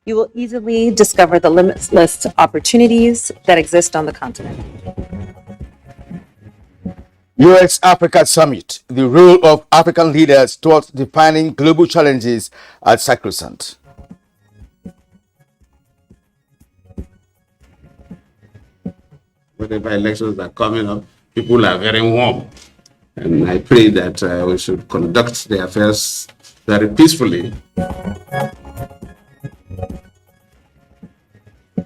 You will easily discover the limitless opportunities that exist on the continent. US Africa Summit, the role of African leaders towards defining global challenges at sacrosanct. Whatever elections are coming up, people are very warm. And I pray that we should conduct the affairs very peacefully.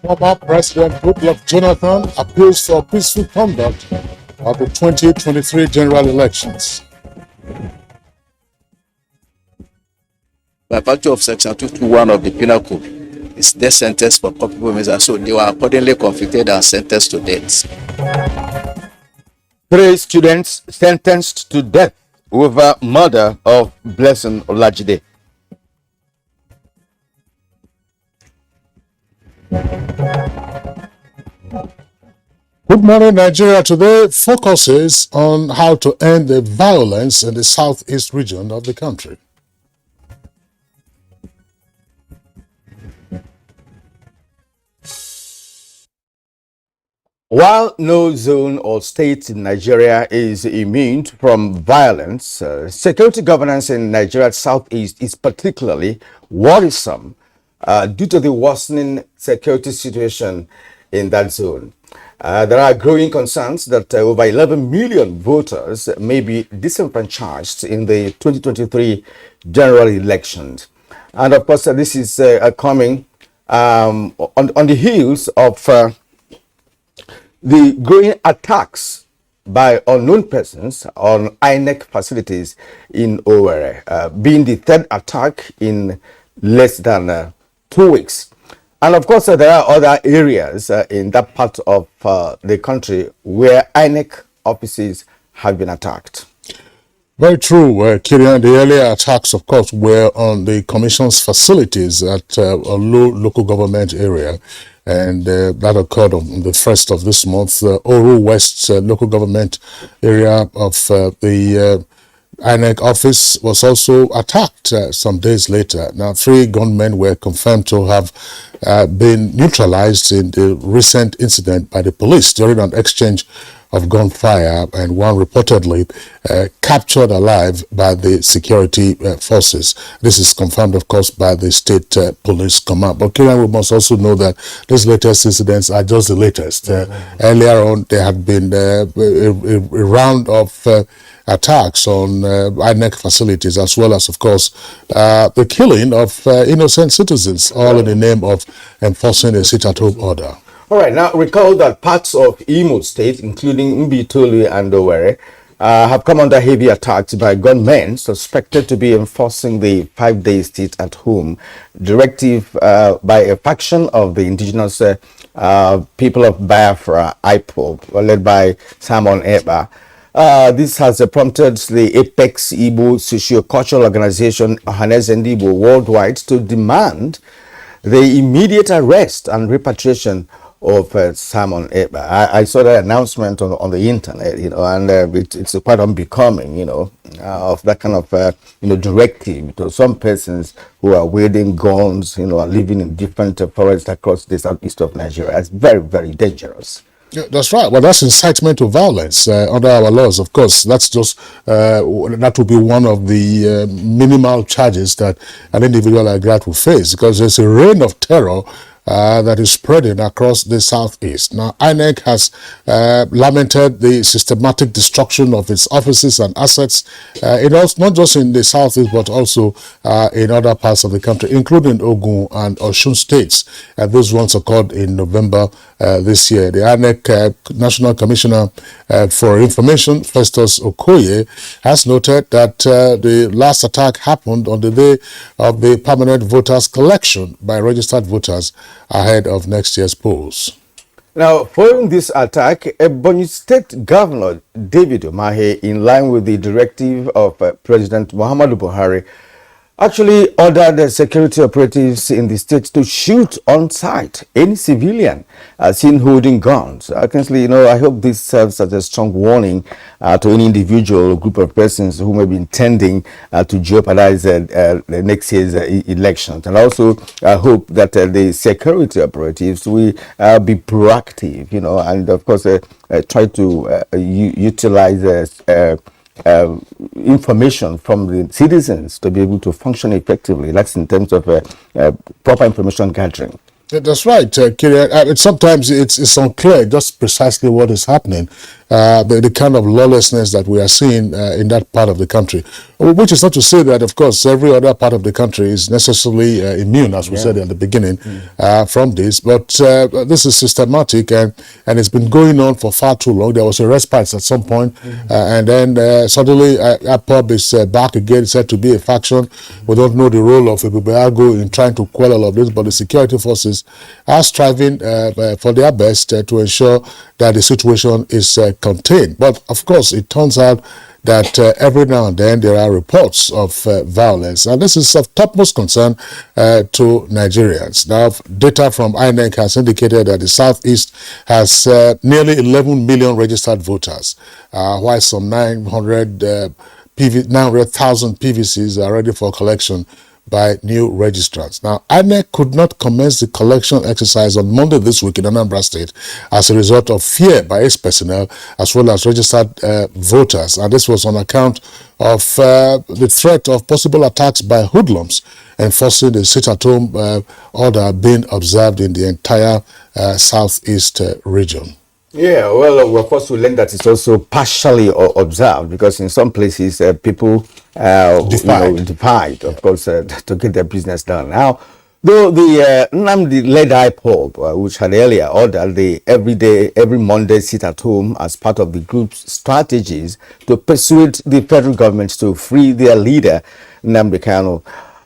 Former President Goodluck Jonathan appeals for peaceful conduct of the 2023 general elections. By virtue of Section 221 of the Penal Code, it's death sentence for culpable measures, so they were accordingly convicted and sentenced to death. 3 students sentenced to death over murder of Blessing Olajide. Good Morning Nigeria today focuses on how to end the violence in the southeast region of the country. While no zone or state in Nigeria is immune from violence, security governance in Nigeria's southeast is particularly worrisome due to the worsening security situation in that zone. There are growing concerns that over 11 million voters may be disenfranchised in the 2023 general elections. And of course, this is coming on the heels of the growing attacks by unknown persons on INEC facilities in Owerri, being the third attack in less than 2 weeks. And of course, there are other areas in that part of the country where INEC offices have been attacked. Very true, Kirian. The earlier attacks, of course, were on the Commission's facilities at a local government area. And that occurred on the 1st of this month. Oru West local government area of the INEC office was also attacked some days later. Now, 3 gunmen were confirmed to have been neutralized in the recent incident by the police during an exchange of gunfire, and one reportedly captured alive by the security forces. This is confirmed, of course, by the state police command. But Kieran, we must also know that these latest incidents are just the latest. Earlier on, there had been a round of attacks on INEC facilities, as well as, of course, the killing of innocent citizens, all in the name of enforcing a sit-at-home order. All right, now recall that parts of Imo State, including Mbitoli and Owerri, have come under heavy attacks by gunmen suspected to be enforcing the 5-day sit-at-home directive by a faction of the indigenous people of Biafra, IPOB, led by Simon Eba. This has prompted the Apex Igbo socio-cultural organization Ohaneze Ndigbo worldwide to demand the immediate arrest and repatriation of Simon Eba. I saw that announcement on the internet, and it's quite unbecoming, of that kind of, directive to some persons who are wielding guns, are living in different forests across the southeast of Nigeria. It's very, very dangerous. Yeah, that's right. Well, that's incitement to violence under our laws. Of course, that's just that will be one of the minimal charges that an individual like that will face, because there's a reign of terror that is spreading across the southeast. Now, INEC has lamented the systematic destruction of its offices and assets, not just in the southeast, but also in other parts of the country, including Ogun and Osun states. Those ones occurred in November this year. The INEC National Commissioner for Information, Festus Okoye, has noted that the last attack happened on the day of the permanent voters collection by registered voters ahead of next year's polls. Now, following this attack, Ebonyi State Governor David Umahi, in line with the directive of President Muhammadu Buhari, actually ordered the security operatives in the state to shoot on sight any civilian seen holding guns. Actually, I hope this serves as a strong warning to any individual or group of persons who may be intending to jeopardize the next year's elections. And also, I hope that the security operatives will be proactive, and of course, try to utilize information from the citizens to be able to function effectively. That's in terms of proper information gathering. That's right, Kirian. Sometimes it's unclear just precisely what is happening, the kind of lawlessness that we are seeing in that part of the country, which is not to say that, of course, every other part of the country is necessarily immune, as we said at the beginning, from this. But this is systematic, and it's been going on for far too long. There was a respite at some point, and then suddenly IPOB is back again, said to be a faction. We don't know the role of Ibubeago in trying to quell all of this, but the security forces are striving for their best to ensure that the situation is contained. But of course, it turns out that every now and then there are reports of violence, and this is of topmost concern to Nigerians. Now, data from INEC has indicated that the Southeast has nearly 11 million registered voters, while some 900,000 PVCs are ready for collection by new registrants. Now, INEC could not commence the collection exercise on Monday this week in Anambra State as a result of fear by its personnel as well as registered voters. And this was on account of the threat of possible attacks by hoodlums, enforcing the sit-at-home order being observed in the entire Southeast region. Yeah, well, of course, we learned that it's also partially observed because in some places people defied, of course, to get their business done. Now, though the Nnamdi-led IPOB, which had earlier ordered the every Monday sit at home as part of the group's strategies to persuade the federal government to free their leader, Nnamdi Kanu,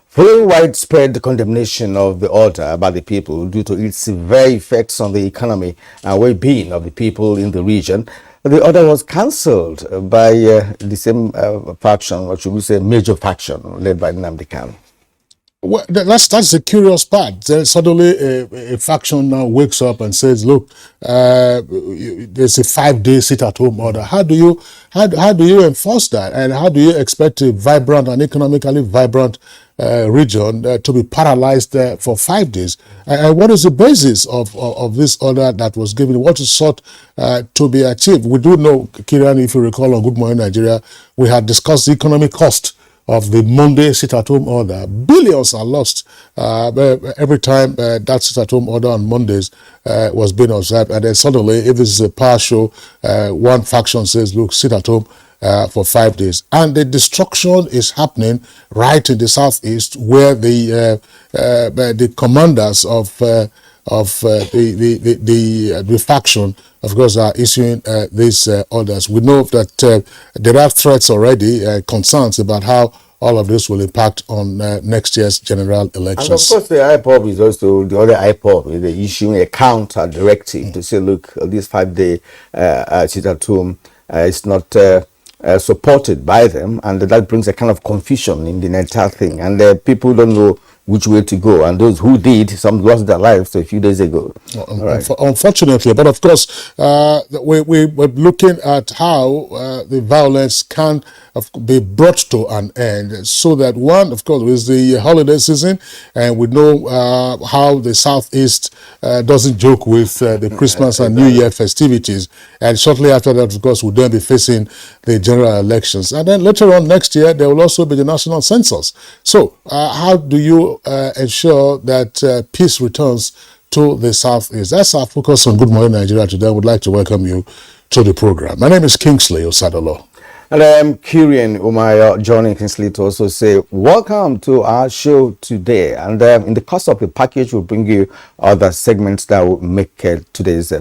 following widespread condemnation of the order by the people due to its severe effects on the economy and well-being of the people in the region, the order was cancelled by the same faction, or should we say major faction, led by Nnamdi Kanu. Well, that's the curious part. Then suddenly a faction now wakes up and says, look, there's a 5-day sit-at-home order. How do you enforce that? And how do you expect a vibrant and economically vibrant region to be paralyzed for 5 days? And what is the basis of this order that was given? What is sought to be achieved? We do know, Kirian, if you recall on Good Morning Nigeria, we had discussed the economic cost of the Monday sit-at-home order. Billions are lost every time that sit-at-home order on Mondays was being observed. And then suddenly, if this is a power show, one faction says, look, sit at home for 5 days. And the destruction is happening right in the Southeast, where the commanders of the faction, of course, are issuing these orders. We know that there are threats already, concerns about how all of this will impact on next year's general elections. And of course, the IPOB is also, the other IPOB is issuing a counter directive to say, look, this 5-day sit at home is not supported by them, and that brings a kind of confusion in the entire thing, and people don't know which way to go, and those who did, some lost their lives a few days ago. Unfortunately, but of course, we're looking at how the violence can be brought to an end, so that one, of course, is the holiday season, and we know how the Southeast doesn't joke with the Christmas and New Year festivities, and shortly after that, of course, we'll then be facing the general elections, and then later on next year, there will also be the national census. So, how do you ensure that peace returns to the Southeast? That's our focus on Good Morning Nigeria today. I would like to welcome you to the program. My name is Kingsley Osadolo. And I'm Kirian Umayo, joining Kingsley to also say welcome to our show today. And in the course of the package, we'll bring you other segments that will make today's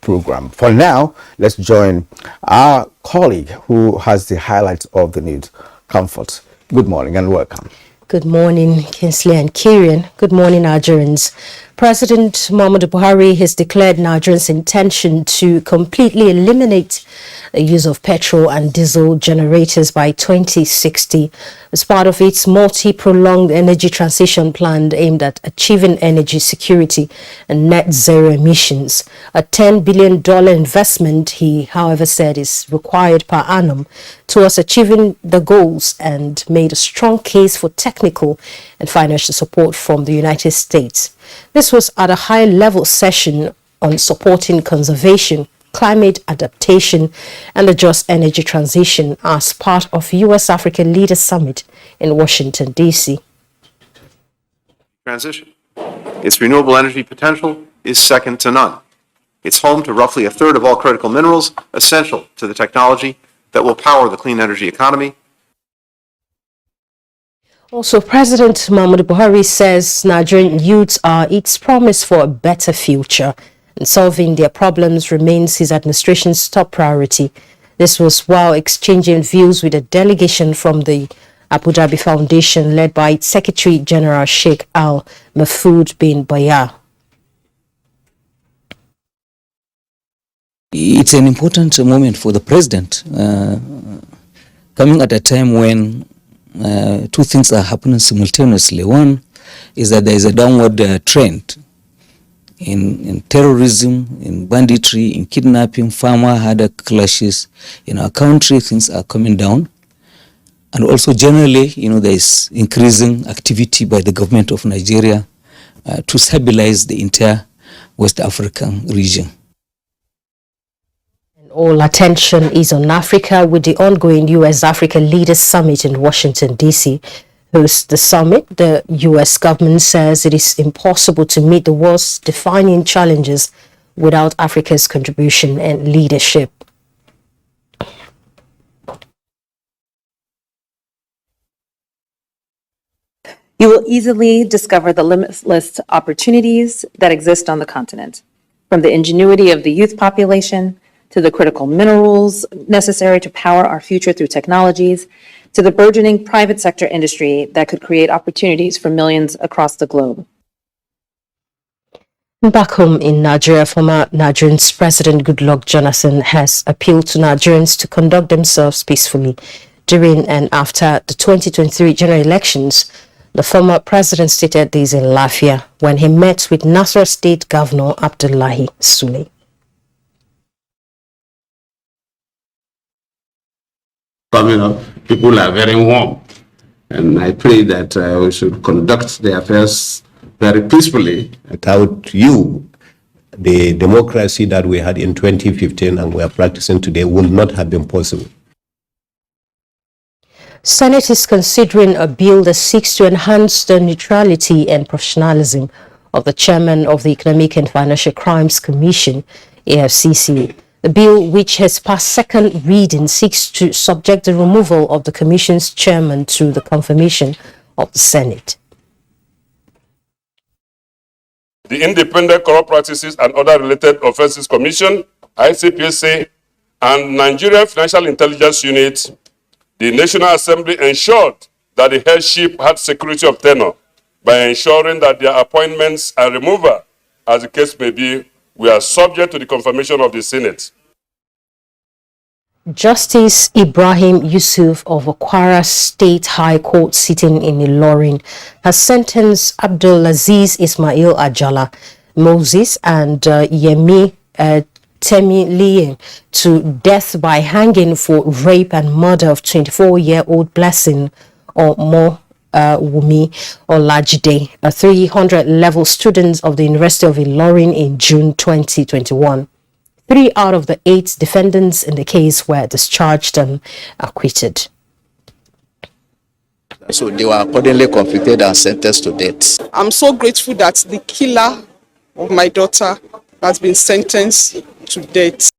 program. For now, let's join our colleague who has the highlights of the news. Comfort. Good morning and welcome. Good morning, Kingsley and Kirian. Good morning, Nigerians. President Muhammadu Buhari has declared Nigerians' intention to completely eliminate the use of petrol and diesel generators by 2060 as part of its multi-pronged energy transition plan aimed at achieving energy security and net zero emissions. A $10 billion investment, he, however, said is required per annum towards achieving the goals and made a strong case for technical and financial support from the United States. This was at a high-level session on supporting conservation, climate adaptation, and the just energy transition as part of U.S.-Africa Leaders Summit in Washington, D.C. Transition. Its renewable energy potential is second to none. It's home to roughly a third of all critical minerals essential to the technology that will power the clean energy economy. Also, President Muhammadu Buhari says Nigerian youths are its promise for a better future, and solving their problems remains his administration's top priority. This was while exchanging views with a delegation from the Abu Dhabi Foundation led by its Secretary General Sheikh Al Mahfoud bin Bayah. It's an important moment for the president, coming at a time when two things are happening simultaneously. One is that there is a downward trend in terrorism, in banditry, in kidnapping, farmer-herder clashes. In our country, things are coming down. And also generally, there is increasing activity by the government of Nigeria to stabilize the entire West African region. All attention is on Africa with the ongoing U.S.-Africa Leaders Summit in Washington, D.C. Hosts the summit, the U.S. government says it is impossible to meet the world's defining challenges without Africa's contribution and leadership. You will easily discover the limitless opportunities that exist on the continent, from the ingenuity of the youth population to the critical minerals necessary to power our future through technologies, to the burgeoning private sector industry that could create opportunities for millions across the globe. Back home in Nigeria, former Nigerian President Goodluck Jonathan has appealed to Nigerians to conduct themselves peacefully during and after the 2023 general elections. The former president stated this in Lafia when he met with Nasarawa State Governor Abdullahi Sule. Coming up, people are very warm, and I pray that we should conduct the affairs very peacefully. Without you, the democracy that we had in 2015 and we are practicing today would not have been possible. Senate is considering a bill that seeks to enhance the neutrality and professionalism of the chairman of the Economic and Financial Crimes Commission, AFCC. The bill, which has passed second reading, seeks to subject the removal of the Commission's chairman to the confirmation of the Senate. The Independent Corrupt Practices and Other Related Offences Commission, ICPC, and Nigerian Financial Intelligence Unit, the National Assembly ensured that the headship had security of tenure by ensuring that their appointments and removal, as the case may be, were subject to the confirmation of the Senate. Justice Ibrahim Yusuf of Kwara State High Court sitting in Ilorin has sentenced Abdulaziz Ismail Ajala, Moses and Yemi Temiliye to death by hanging for rape and murder of 24-year-old Blessing Wumi Olajide, a 300-level student of the University of Ilorin in June 2021. 3 out of the 8 defendants in the case were discharged and acquitted. So they were accordingly convicted and sentenced to death. I'm so grateful that the killer of my daughter has been sentenced to death.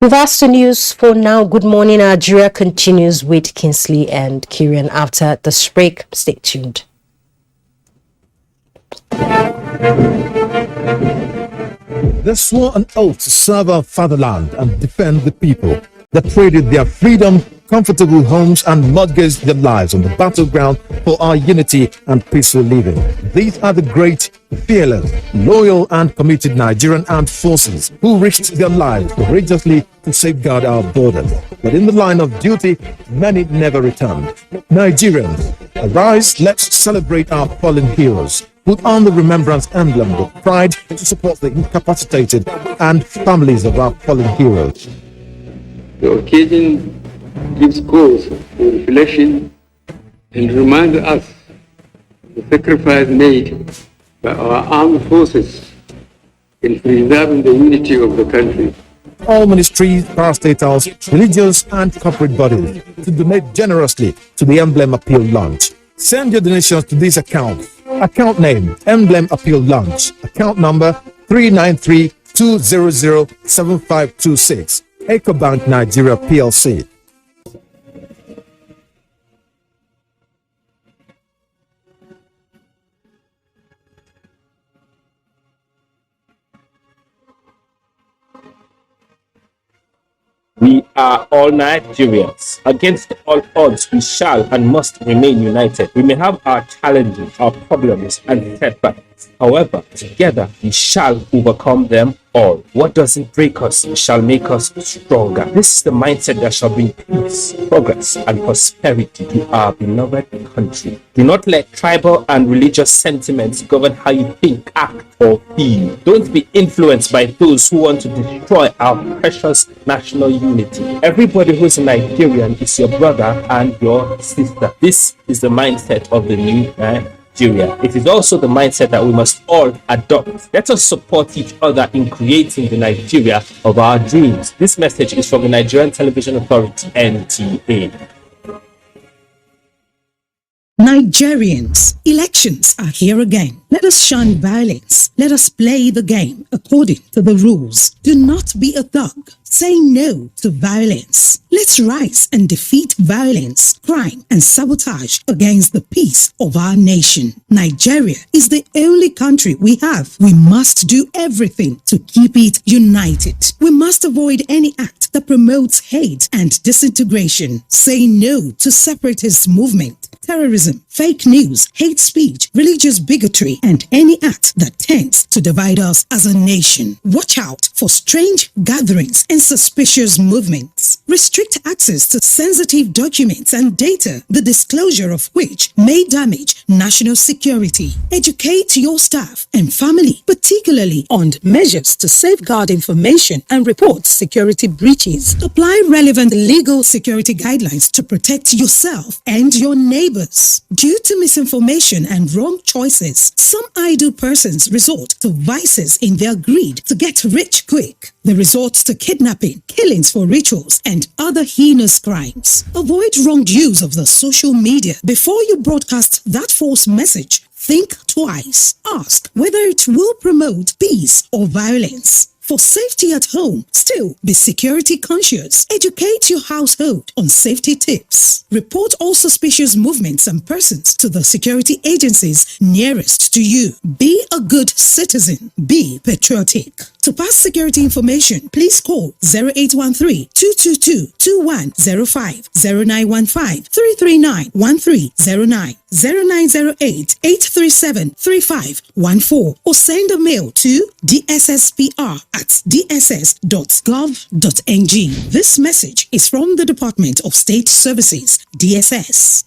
That's the news for now. Good morning, Nigeria continues with Kingsley and Kieran after the break. Stay tuned. They swore an oath to serve our fatherland and defend the people that traded their freedom, comfortable homes and mortgage their lives on the battleground for our unity and peaceful living. These are the great, fearless, loyal and committed Nigerian armed forces who risked their lives courageously to safeguard our borders. But in the line of duty, many never returned. Nigerians, arise, let's celebrate our fallen heroes. Put on the remembrance emblem with pride to support the incapacitated and families of our fallen heroes. The occasion gives cause for reflection and reminds us the sacrifice made by our armed forces in preserving the unity of the country. All ministries, parastatals, religious and corporate bodies to donate generously to the Emblem Appeal Launch. Send your donations to this account. Account name, Emblem Appeal Launch. Account number 393-200-7526. EcoBank Nigeria PLC. We are all Nigerians. Against all odds, we shall and must remain united. We may have our challenges, our problems, and setbacks. However, together we shall overcome them all. What doesn't break us shall make us stronger. This is the mindset that shall bring peace, progress, and prosperity to our beloved country. Do not let tribal and religious sentiments govern how you think, act, or feel. Don't be influenced by those who want to destroy our precious national unity. Everybody who is a Nigerian is your brother and your sister. This is the mindset of the new Nigeria. It is also the mindset that we must all adopt. Let us support each other in creating the Nigeria of our dreams. This message is from the Nigerian Television Authority, NTA. Nigerians, elections are here again. Let us shun violence. Let us play the game according to the rules. Do not be a thug. Say no to violence. Let's rise and defeat violence, crime, and sabotage against the peace of our nation. Nigeria is the only country we have. We must do everything to keep it united. We must avoid any act that promotes hate and disintegration. Say no to separatist movement, terrorism, fake news, hate speech, religious bigotry, and any act that tends to divide us as a nation. Watch out for strange gatherings and suspicious movements. Restrict access to sensitive documents and data, the disclosure of which may damage national security. Educate your staff and family, particularly on measures to safeguard information and report security breaches. Apply relevant legal security guidelines to protect yourself and your neighbors. Due to misinformation and wrong choices, some idle persons resort to vices in their greed to get rich quick. They resort to kidnapping, killings for rituals, and other heinous crimes. Avoid wrong use of the social media. Before you broadcast that false message, think twice. Ask whether it will promote peace or violence. For safety at home, still be security conscious. Educate your household on safety tips. Report all suspicious movements and persons to the security agencies nearest to you. Be a good citizen. Be patriotic. To pass security information, please call 0813-222-2105, 0915-339-1309, 0908-837-3514, or send a mail to dsspr@dss.gov.ng. This message is from the Department of State Services, DSS.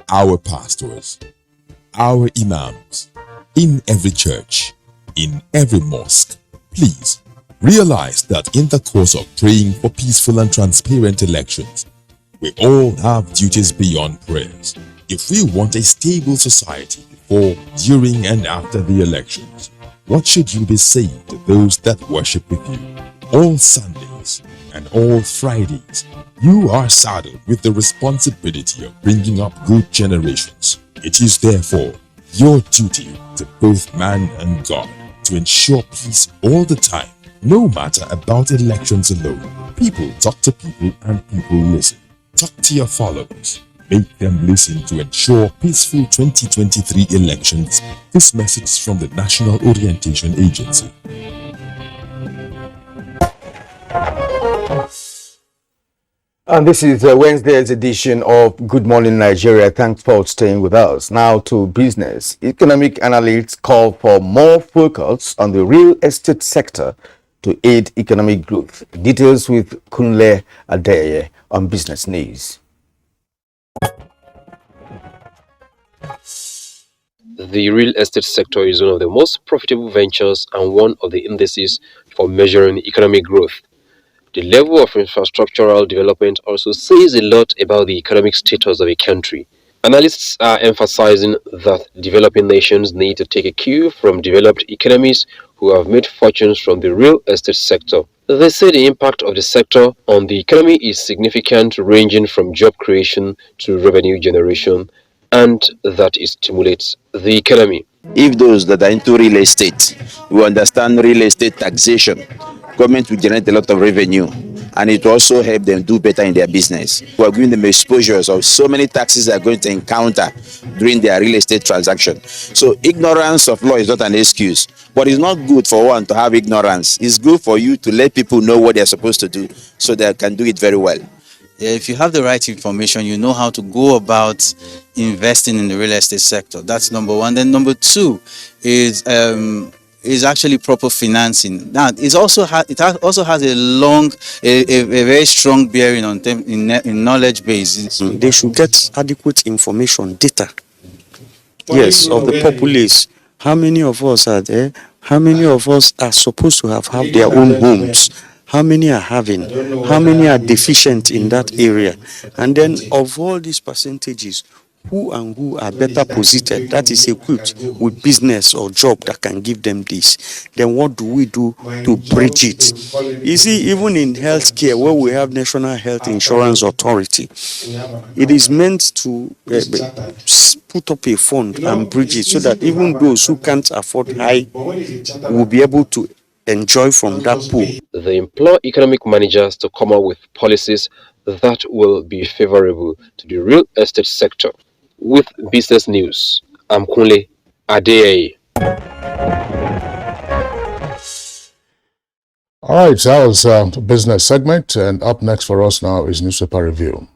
Our pastors, our imams, in every church, in every mosque, please realize that in the course of praying for peaceful and transparent elections, we all have duties beyond prayers. If we want a stable society before, during, and after the elections, what should you be saying to those that worship with you? All Sundays and all Fridays, you are saddled with the responsibility of bringing up good generations. It is therefore your duty to both man and God to ensure peace all the time, no matter about elections alone. People talk to people and people listen. Talk to your followers. Make them listen to ensure peaceful 2023 elections. This message is from the National Orientation Agency. And this is Wednesday's edition of Good Morning Nigeria. Thanks for staying with us. Now to business. Economic analysts call for more focus on the real estate sector to aid economic growth. Details with Kunle Adeye on Business News. The real estate sector is one of the most profitable ventures and one of the indices for measuring economic growth. The level of infrastructural development also says a lot about the economic status of a country. Analysts are emphasizing that developing nations need to take a cue from developed economies who have made fortunes from the real estate sector. They say the impact of the sector on the economy is significant, ranging from job creation to revenue generation, and that it stimulates the economy. If those that are into real estate will understand real estate taxation, government will generate a lot of revenue and it will also help them do better in their business. We are giving them exposures of so many taxes they are going to encounter during their real estate transaction. So ignorance of law is not an excuse, but it's not good for one to have ignorance. It's good for you to let people know what they're supposed to do so they can do it very well. Yeah, if you have the right information, you know how to go about investing in the real estate sector. That's number one. Then number two is actually proper financing. Now, it also has a very strong bearing on them in knowledge base. They should get adequate information, data. Yes, of the populace. How many of us are there? How many of us are supposed to have their own homes? How many are having? How many are deficient in that area? And then of all these percentages, who are better positioned, that is equipped with business or job that can give them this? Then what do we do to bridge it? You see, even in healthcare, where we have National Health Insurance Authority, it is meant to put up a fund and bridge it so that even those who can't afford high will be able to enjoy from that pool. They implore economic managers to come up with policies that will be favorable to the real estate sector. With Business News, I'm Kunle Adeye. All right, that was the business segment, and up next for us now is newspaper review.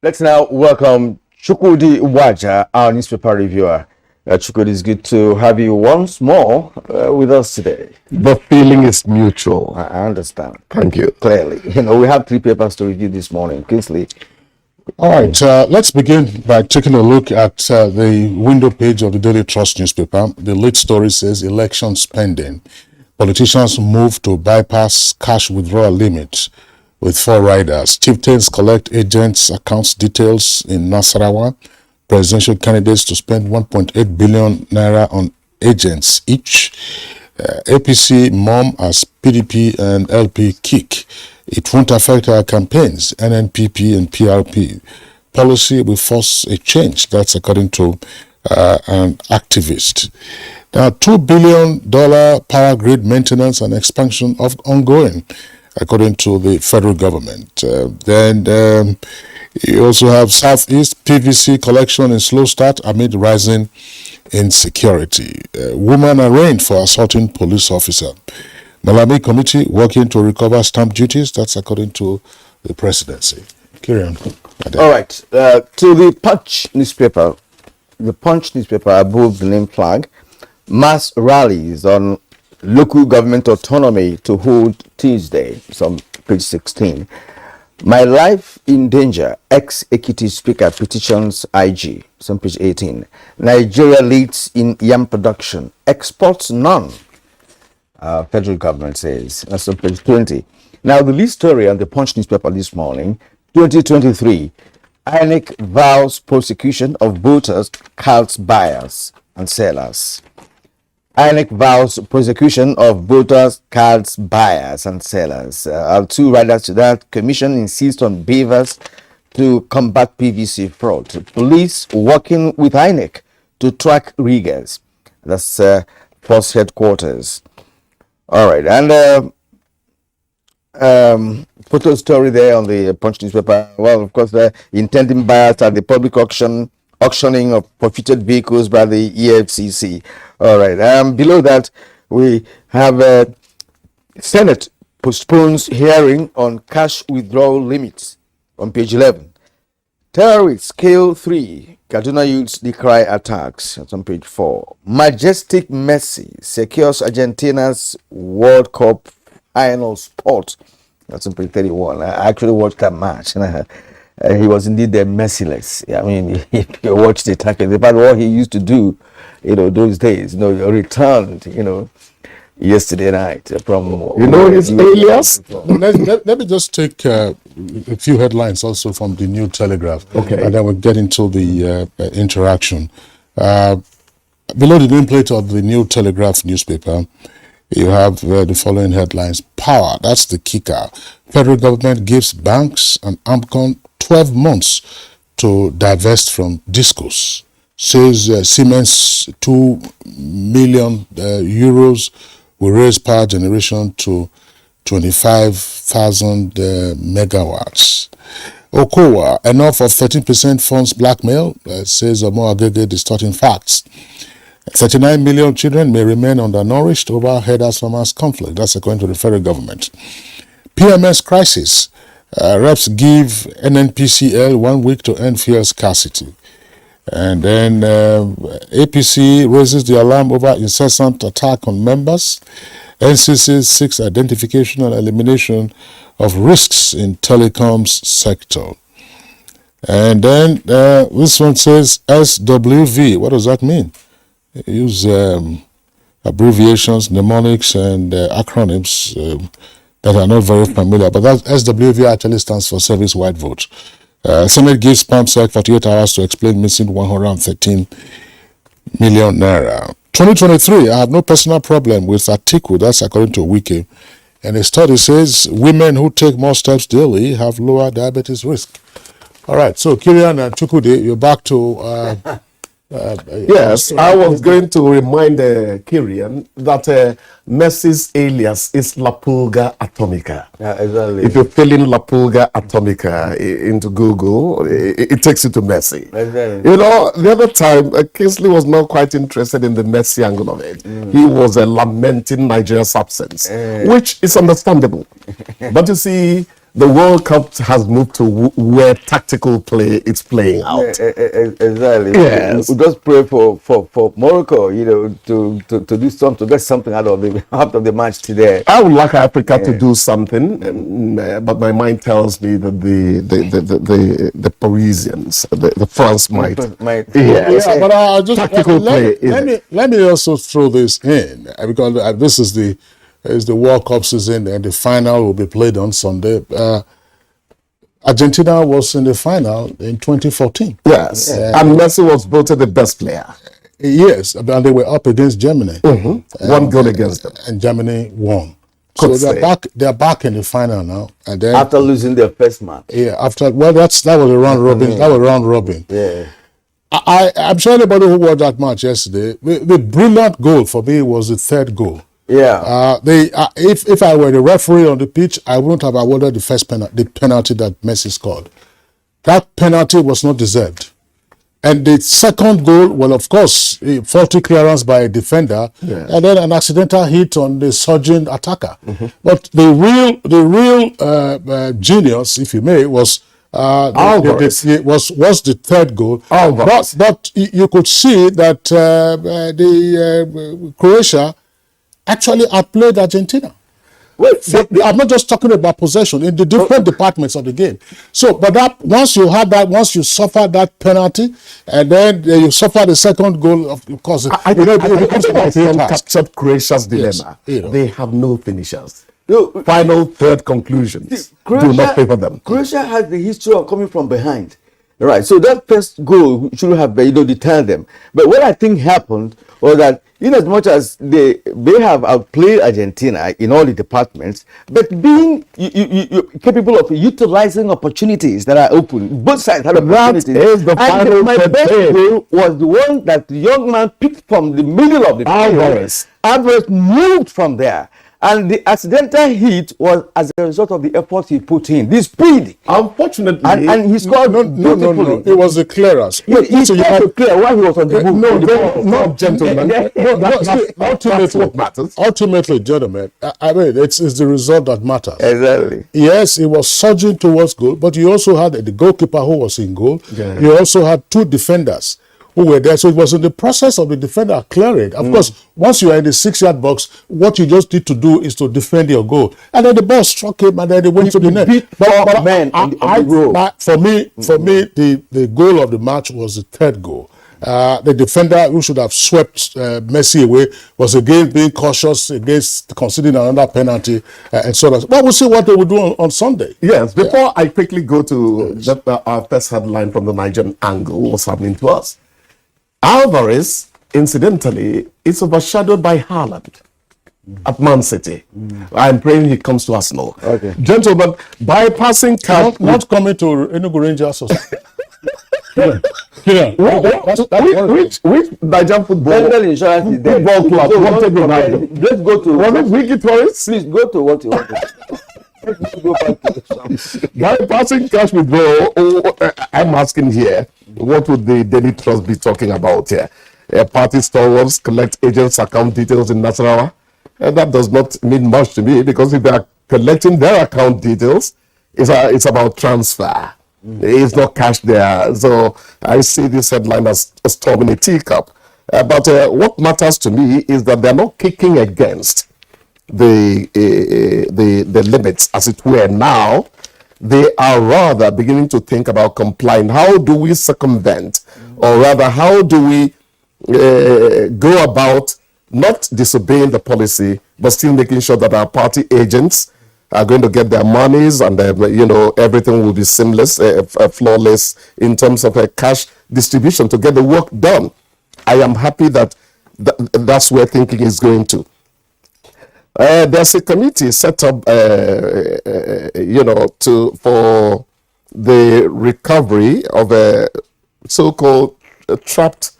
Let's now welcome Chukwudi Waja, our newspaper reviewer. Chukwudi, it's good to have you once more with us today. The feeling is mutual. I understand. Thank you. Clearly. We have 3 papers to review this morning. Kingsley. All right, let's begin by taking a look at the window page of the Daily Trust newspaper. The lead story says election spending. Politicians move to bypass cash withdrawal limits with 4 riders. Chieftains collect agents' accounts details in Nasarawa. Presidential candidates to spend 1.8 billion naira on agents each. APC mom as PDP and LP kick. It won't affect our campaigns. NNPP and PRP policy will force a change. That's according to an activist. Now, $2 billion power grid maintenance and expansion of ongoing, according to the federal government. Then you also have Southeast PVC collection in slow start amid rising insecurity. Woman arraigned for assaulting police officer. Malami committee working to recover stamp duties. That's according to the presidency. Carry on. All right. To the Punch newspaper. The Punch newspaper above the name flag. Mass rallies on local government autonomy to hold Tuesday. It's on page 16. My life in danger. Ex-Ekiti speaker petitions IG. It's on page 18. Nigeria leads in yam production. Exports none. Federal government says. That's on page 20. Now, the lead story on the Punch newspaper this morning, 2023, INEC vows prosecution of voters, cards buyers and sellers. INEC vows prosecution of voters, cards buyers and sellers. Our 2 riders to that. Commission insists on beavers to combat PVC fraud. Police working with INEC to track riggers. That's Force headquarters. All right, and photo story there on the Punch newspaper. Well, of course, the intending buyers at the public auctioning of forfeited vehicles by the EFCC. All right. Below that, we have Senate postpones hearing on cash withdrawal limits on page 11. Terrorists kill 3. Kaduna youths decry attacks. That's on page 4. Majestic Messi secures Argentina's World Cup final spot. That's on page 31. I actually watched that match. He was indeed merciless. I mean, if you watched it, about what he used to do, those days, returned, yesterday night from his alias. Let me just take a few headlines also from the New Telegraph, and then we'll get into the interaction. Below the nameplate of the New Telegraph newspaper, you have the following headlines. Power, that's the kicker. Federal government gives banks and AMCON 12 months to divest from discos. Says Siemens 2 million euros will raise power generation to 25,000 megawatts. Okowa, enough of 13% funds blackmail, says Omo Agege distorting facts. 39 million children may remain undernourished over herders farmers conflict. That's according to the federal government. PMS crisis. Reps give NNPCL 1 week to end fuel scarcity. And then APC raises the alarm over incessant attack on members. NCC seeks identification and elimination of risks in telecoms sector. And then this one says SWV. What does that mean? They use abbreviations, mnemonics, and acronyms that are not very familiar. But that SWV actually stands for Service Wide Vote. Senate gives PAMSEC 48 hours to explain missing 113 million naira. 2023, I have no personal problem with Atiku. That's according to Wiki. And a study says women who take more steps daily have lower diabetes risk. All right, so Kirian and Chukwudi, you're back to... yes, I was going to remind Kirian that Messi's alias is La Pulga Atomica. Yeah, exactly. If you fill in La Pulga Atomica into Google, it takes you to Messi. Exactly. The other time, Kingsley was not quite interested in the Messi angle of it. He was lamenting Nigeria's absence, which is understandable. But you see, the World Cup has moved to where tactical play is playing out. Exactly. Yes. We just pray for Morocco, to do something, to get something out of the match today. I would like Africa to do something, but my mind tells me that the Parisians, the France might. Yes. Yeah, but I just tactical play. Let me also throw this in because this is the World Cup season, and the final will be played on Sunday. Argentina was in the final in 2014. Yes, and Messi was voted the best player. Yes, and they were up against Germany. One goal against them, and Germany won. So they're back in the final now. And then after losing their first match. Yeah, that was a round robin. That was round robin. Yeah. I'm sure anybody who watched that match yesterday, the brilliant goal for me was the third goal. Yeah. If I were the referee on the pitch, I wouldn't have awarded the penalty that Messi scored. That penalty was not deserved. And the second goal, well, of course, a faulty clearance by a defender, and then an accidental hit on the surging attacker. But the real genius, if you may, was the third goal. But you could see that Croatia actually outplayed Argentina. I'm not just talking about possession in the different departments of the game. So, but once you suffer that penalty, and then you suffer the second goal, of course, I captured Croatia's dilemma. Yes. They have no finishers. Final third conclusions do not favor them. Croatia has the history of coming from behind. Right. So that first goal should have, deterred them. But what I think happened was that, in as much as they have outplayed Argentina in all the departments, but being you capable of utilizing opportunities that are open, both sides had opportunities. That is the final my best goal was the one that the young man picked from the middle of the field. Alvarez moved from there. And the accidental hit was as a result of the efforts he put in, the speed. Unfortunately, and he scored beautifully. No. It was the clearance. He tried to clear while he was on the move. No, gentlemen. That's what matters. Ultimately, gentlemen, I mean, it's the result that matters. Exactly. Yes, it was surging towards goal, but you also had the goalkeeper who was in goal. Yeah. You also had two defenders who were there. So it was in the process of the defender clearing. Of course, once you are in the 6-yard box, what you just need to do is to defend your goal. And then the ball struck him, and then they went to the net. For me, the goal of the match was the third goal. The defender who should have swept Messi away was again being cautious against conceding another penalty and so on. But we'll see what they will do on Sunday. Yes, before I quickly go to our first headline from the Nigerian angle, what's happening to us. Alvarez, incidentally, is overshadowed by Haaland at Man City. I'm praying he comes to Arsenal. Okay. Gentlemen, bypassing cash... Not coming to Enugu Rangers. Which Nigerian football club wanted United? Let's go to... Was it Wiki Tourist? Please go to what you want. Bypassing cash withdrawal, I'm asking here, what would the Daily Trust be talking about here? Party stalwarts collect agents' account details in Nasarawa? That does not mean much to me, because if they are collecting their account details, it's about transfer. It's not cash there. So I see this headline as a storm in a teacup. But what matters to me is that they're not kicking against the limits, as it were. Now they are rather beginning to think about complying. How do we circumvent, or rather, how do we go about not disobeying the policy, but still making sure that our party agents are going to get their monies, and everything will be seamless, flawless in terms of cash distribution to get the work done. I am happy that that's where thinking is going to. There's a committee set up, for the recovery of so-called trapped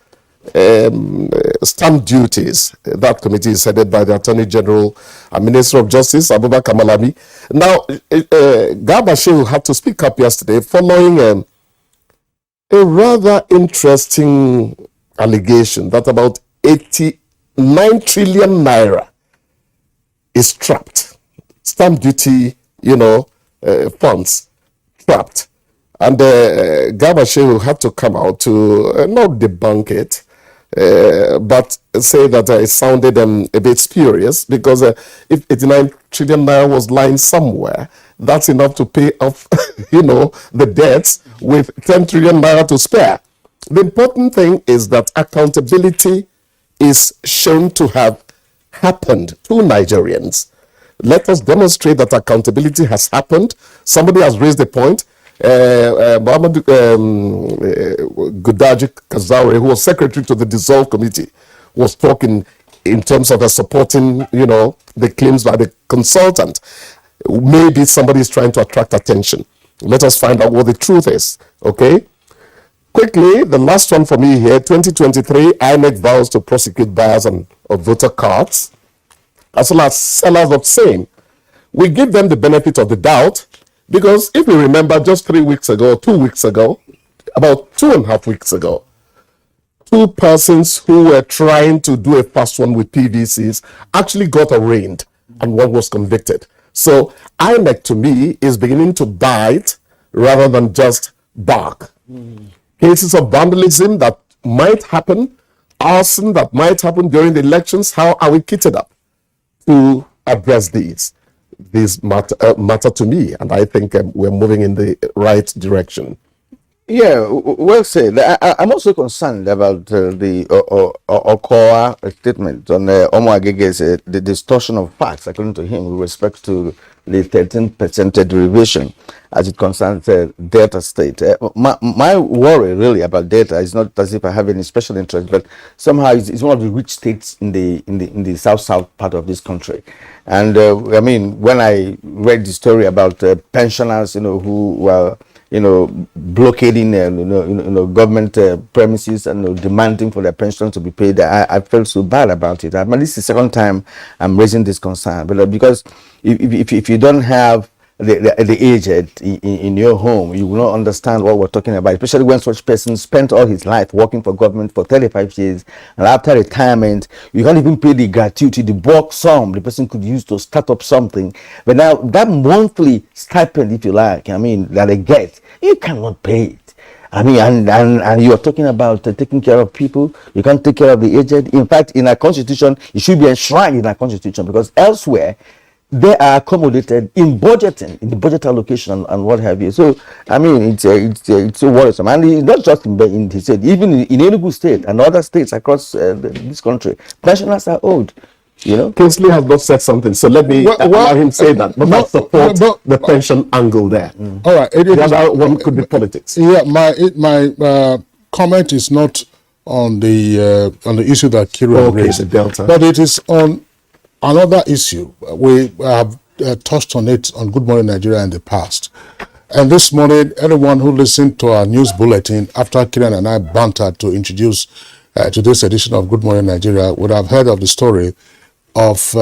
stamp duties. That committee is headed by the Attorney General and Minister of Justice, Abubakar Malami. Now, Garba Shehu had to speak up yesterday following a rather interesting allegation that about 89 trillion naira is trapped. Stamp duty, funds trapped. And Garba Shehu had to come out to not debunk it, but say that it sounded a bit spurious, because if 89 trillion naira was lying somewhere, that's enough to pay off, the debts with 10 trillion naira to spare. The important thing is that accountability is shown to have happened to Nigerians. Let us demonstrate that accountability has happened. Somebody has raised a point. Mohammed Gudaji Kazaure, who was secretary to the dissolved committee, was talking in terms of supporting, the claims by the consultant. Maybe somebody is trying to attract attention. Let us find out what the truth is, okay? Quickly, the last one for me here, 2023, INEC vows to prosecute buyers of voter cards, as well as sellers of same. We give them the benefit of the doubt, because if you remember, just 2 weeks ago, about 2.5 weeks ago, two persons who were trying to do a fast one with PVCs actually got arraigned, and one was convicted. So INEC, to me, is beginning to bite rather than just bark. Cases of vandalism that might happen, arson that might happen during the elections, how are we kitted up to address these? These matter to me, and I think we're moving in the right direction. Yeah, well said. I'm also concerned about the Okoa statement on Omo Agege's the distortion of facts, according to him, with respect to the 13% derivation as it concerns Delta State. My worry really about Delta is not as if I have any special interest, but somehow it's one of the rich states in the south part of this country. And I mean, when I read the story about pensioners, who were blockading government premises and demanding for their pensions to be paid, I felt so bad about it. I mean, this is the second time I'm raising this concern, but because if you don't have the aged in your home, you will not understand what we're talking about, especially when such person spent all his life working for government for 35 years, and after retirement, you can't even pay the gratuity, the bulk sum the person could use to start up something. But now that monthly stipend, if you like, I mean, that they get, you cannot pay it. I mean, and you are talking about taking care of people. You can't take care of the aged. In fact, in our constitution, it should be enshrined in our constitution, because elsewhere they are accommodated in budgeting, in the budget allocation and what have you. So, I mean, it's so worrisome. And it's not just in he said, even in Enugu State and other states across this country, pensioners are owed. Kingsley has not said something, so let me allow him say that. But I support the pension angle there. All right. The other one could be politics. Yeah, my comment is not on the issue that Kirian raised, the Delta, but it is on another issue. We have touched on it on Good Morning Nigeria in the past. And this morning, anyone who listened to our news bulletin after Kirian and I bantered to introduce today's edition of Good Morning Nigeria would have heard of the story of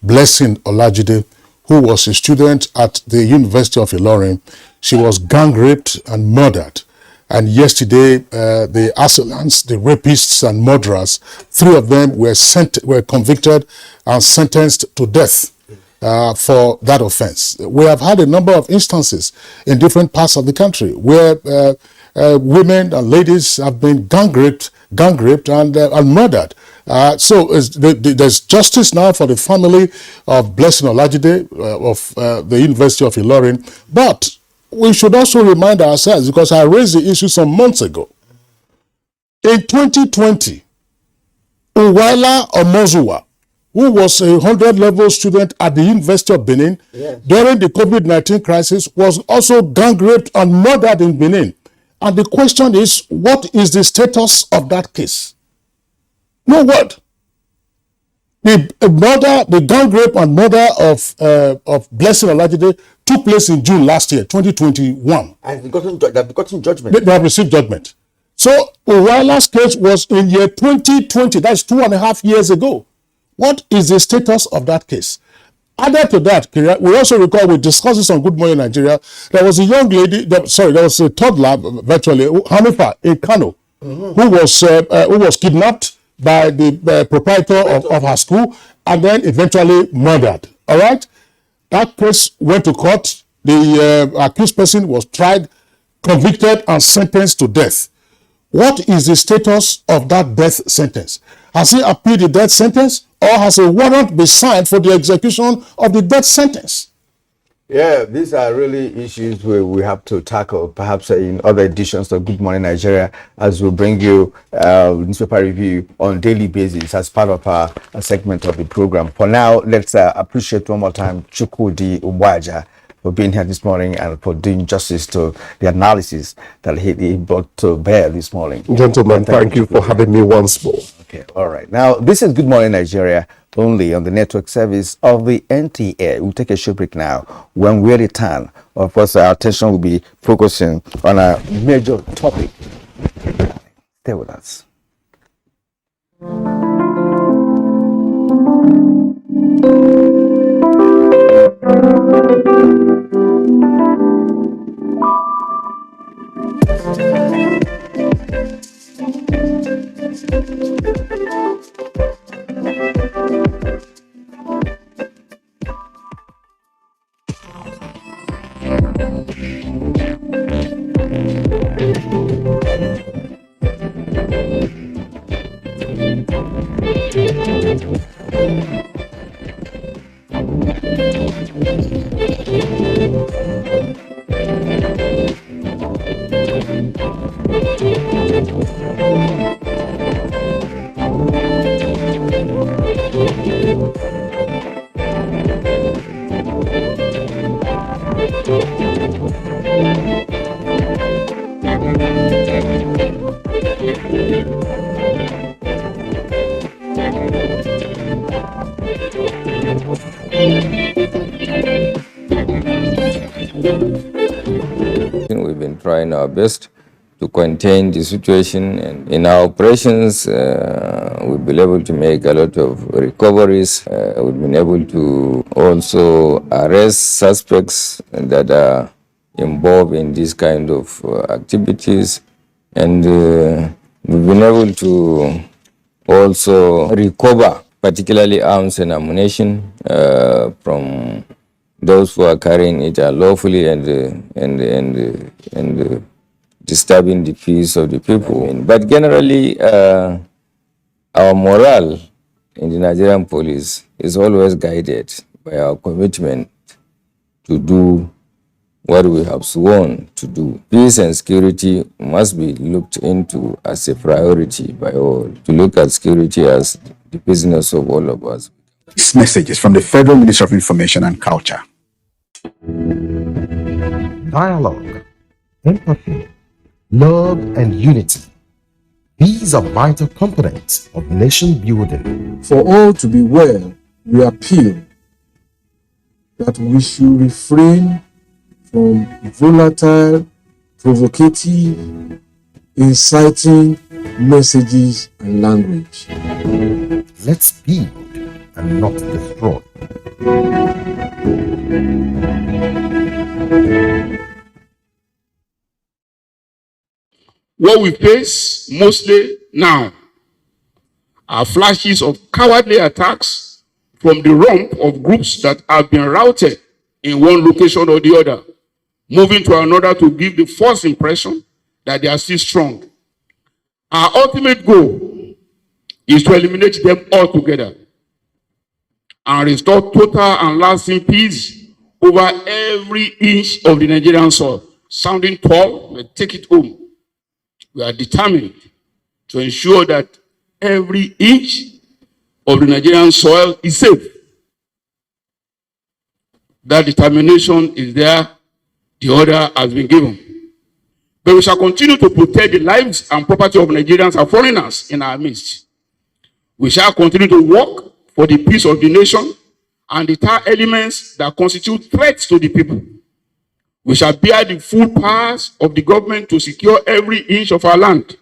Blessing Olajide, who was a student at the University of Ilorin. She was gang raped and murdered. And yesterday, the assailants, the rapists and murderers, 3 of them were convicted and sentenced to death for that offense. We have had a number of instances in different parts of the country where women and ladies have been gang raped and murdered. So there's justice now for the family of Blessing Olajide of the University of Ilorin. But we should also remind ourselves, because I raised the issue some months ago. In 2020, Uwaila Omozuwa, who was a 100-level student at the University of Benin, during the COVID-19 crisis, was also gang raped and murdered in Benin. And the question is, what is the status of that case? No word. The gang rape and murder of Blessing Olajide took place in June last year, 2021. And they've gotten judgment. They have received judgment. So Uwaila's case was in year 2020. That's 2.5 years ago. What is the status of that case? Added to that, we also recall, we discussed this on Good Morning Nigeria, there was a young lady, there was a toddler, virtually, Hanifa in Kano, who was kidnapped by the proprietor of her school and then eventually murdered. All right? That case went to court. The accused person was tried, convicted, and sentenced to death. What is the status of that death sentence? Has he appealed the death sentence, or has a warrant been signed for the execution of the death sentence? Yeah, these are really issues where we have to tackle, perhaps in other editions of Good Morning Nigeria, as we bring you newspaper review on daily basis as part of our segment of the program. For now, let's appreciate one more time Chukwudi Umwaja for being here this morning and for doing justice to the analysis that he brought to bear this morning. Gentlemen, thank you for having me once more. Okay, all right. Now, this is Good Morning Nigeria, only on the network service of the NTA. We'll take a short break now. When we return, of course, our attention will be focusing on a major topic. Stay with us. trying our best to contain the situation. And in our operations, we've been able to make a lot of recoveries. We've been able to also arrest suspects that are involved in this kind of activities. And we've been able to also recover particularly arms and ammunition from those who are carrying it unlawfully and disturbing the peace of the people. But generally, our morale in the Nigerian police is always guided by our commitment to do what we have sworn to do. Peace and security must be looked into as a priority by all, to look at security as the business of all of us. This message is from the Federal Ministry of Information and Culture. Dialogue, empathy, love, and unity. These are vital components of nation building. For all to be well, we appeal that we should refrain from volatile, provocative, inciting messages and language. Let's build and not destroy. What we face mostly now are flashes of cowardly attacks from the rump of groups that have been routed in one location or the other, moving to another to give the false impression that they are still strong. Our ultimate goal is to eliminate them altogether and restore total and lasting peace over every inch of the Nigerian soil. Sounding tall, we take it home. We are determined to ensure that every inch of the Nigerian soil is safe. That determination is there. The order has been given. But we shall continue to protect the lives and property of Nigerians and foreigners in our midst. We shall continue to work for the peace of the nation and deter elements that constitute threats to the people. We shall bear the full powers of the government to secure every inch of our land.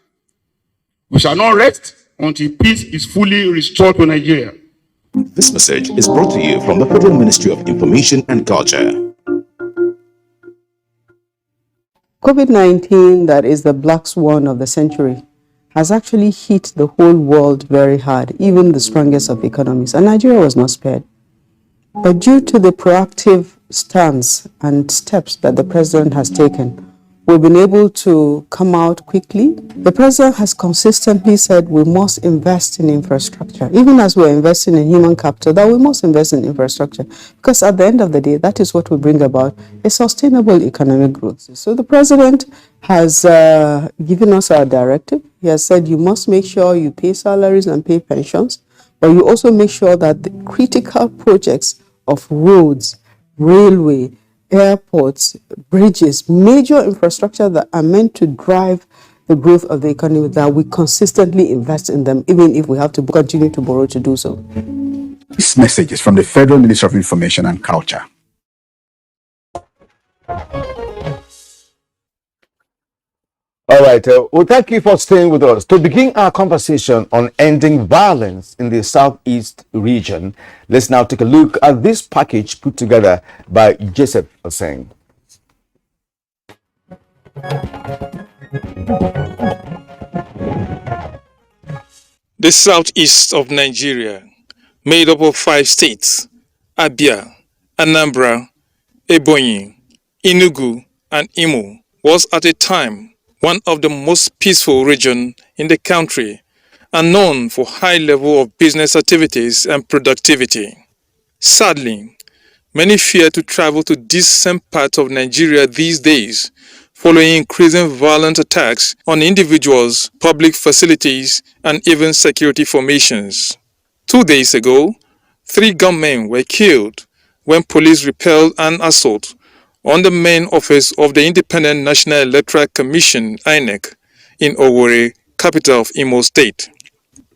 We shall not rest until peace is fully restored to Nigeria. This message is brought to you from the Federal Ministry of Information and Culture. COVID-19, that is the black swan of the century, has actually hit the whole world very hard, even the strongest of economies, and Nigeria was not spared. But due to the proactive stance and steps that the president has taken, we've been able to come out quickly. The president has consistently said we must invest in infrastructure, even as we're investing in human capital, that we must invest in infrastructure, because at the end of the day, that is what will bring about a sustainable economic growth. So the president has given us our directive. He has said you must make sure you pay salaries and pay pensions, but you also make sure that the critical projects of roads, railway, airports, bridges, major infrastructure that are meant to drive the growth of the economy, that we consistently invest in them, even if we have to continue to borrow to do so. This message is from the Federal Ministry of Information and Culture. All right, well, thank you for staying with us. To begin our conversation on ending violence in the Southeast region, let's now take a look at this package put together by Joseph Oseng. The southeast of Nigeria, made up of 5 states, Abia, Anambra, Ebonyi, Enugu, and Imo, was at a time one of the most peaceful regions in the country and known for high level of business activities and productivity. Sadly, many fear to travel to this same part of Nigeria these days, following increasing violent attacks on individuals, public facilities, and even security formations. 2 days ago, 3 gunmen were killed when police repelled an assault on the main office of the Independent National Electoral Commission, INEC, in Owerri, capital of Imo State.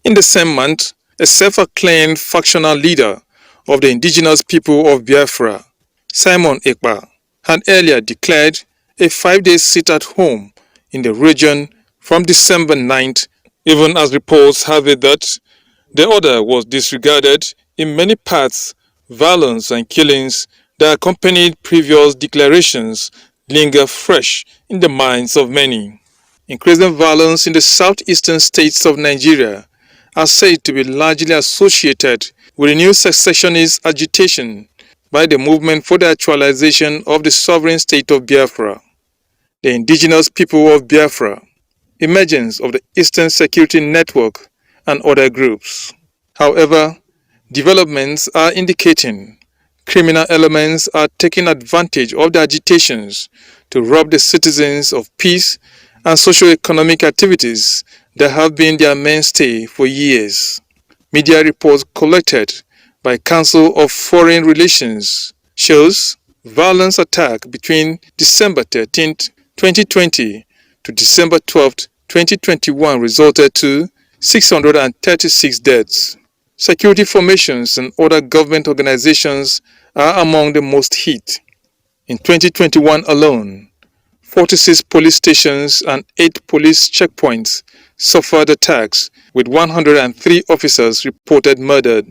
In the same month, a self-acclaimed factional leader of the indigenous people of Biafra, Simon Ekpa, had earlier declared a 5-day sit-at-home in the region from December 9th, even as reports have it that the order was disregarded in many parts. Violence and killings that accompanied previous declarations linger fresh in the minds of many. Increasing violence in the southeastern states of Nigeria are said to be largely associated with renewed secessionist agitation by the movement for the actualization of the sovereign state of Biafra, the indigenous people of Biafra, emergence of the Eastern Security Network, and other groups. However, developments are indicating criminal elements are taking advantage of the agitations to rob the citizens of peace and socio-economic activities that have been their mainstay for years. Media reports collected by Council of Foreign Relations shows violence attack between December 13, 2020 to December 12, 2021 resulted to 636 deaths. Security formations and other government organizations are among the most hit. In 2021 alone, 46 police stations and 8 police checkpoints suffered attacks, with 103 officers reported murdered.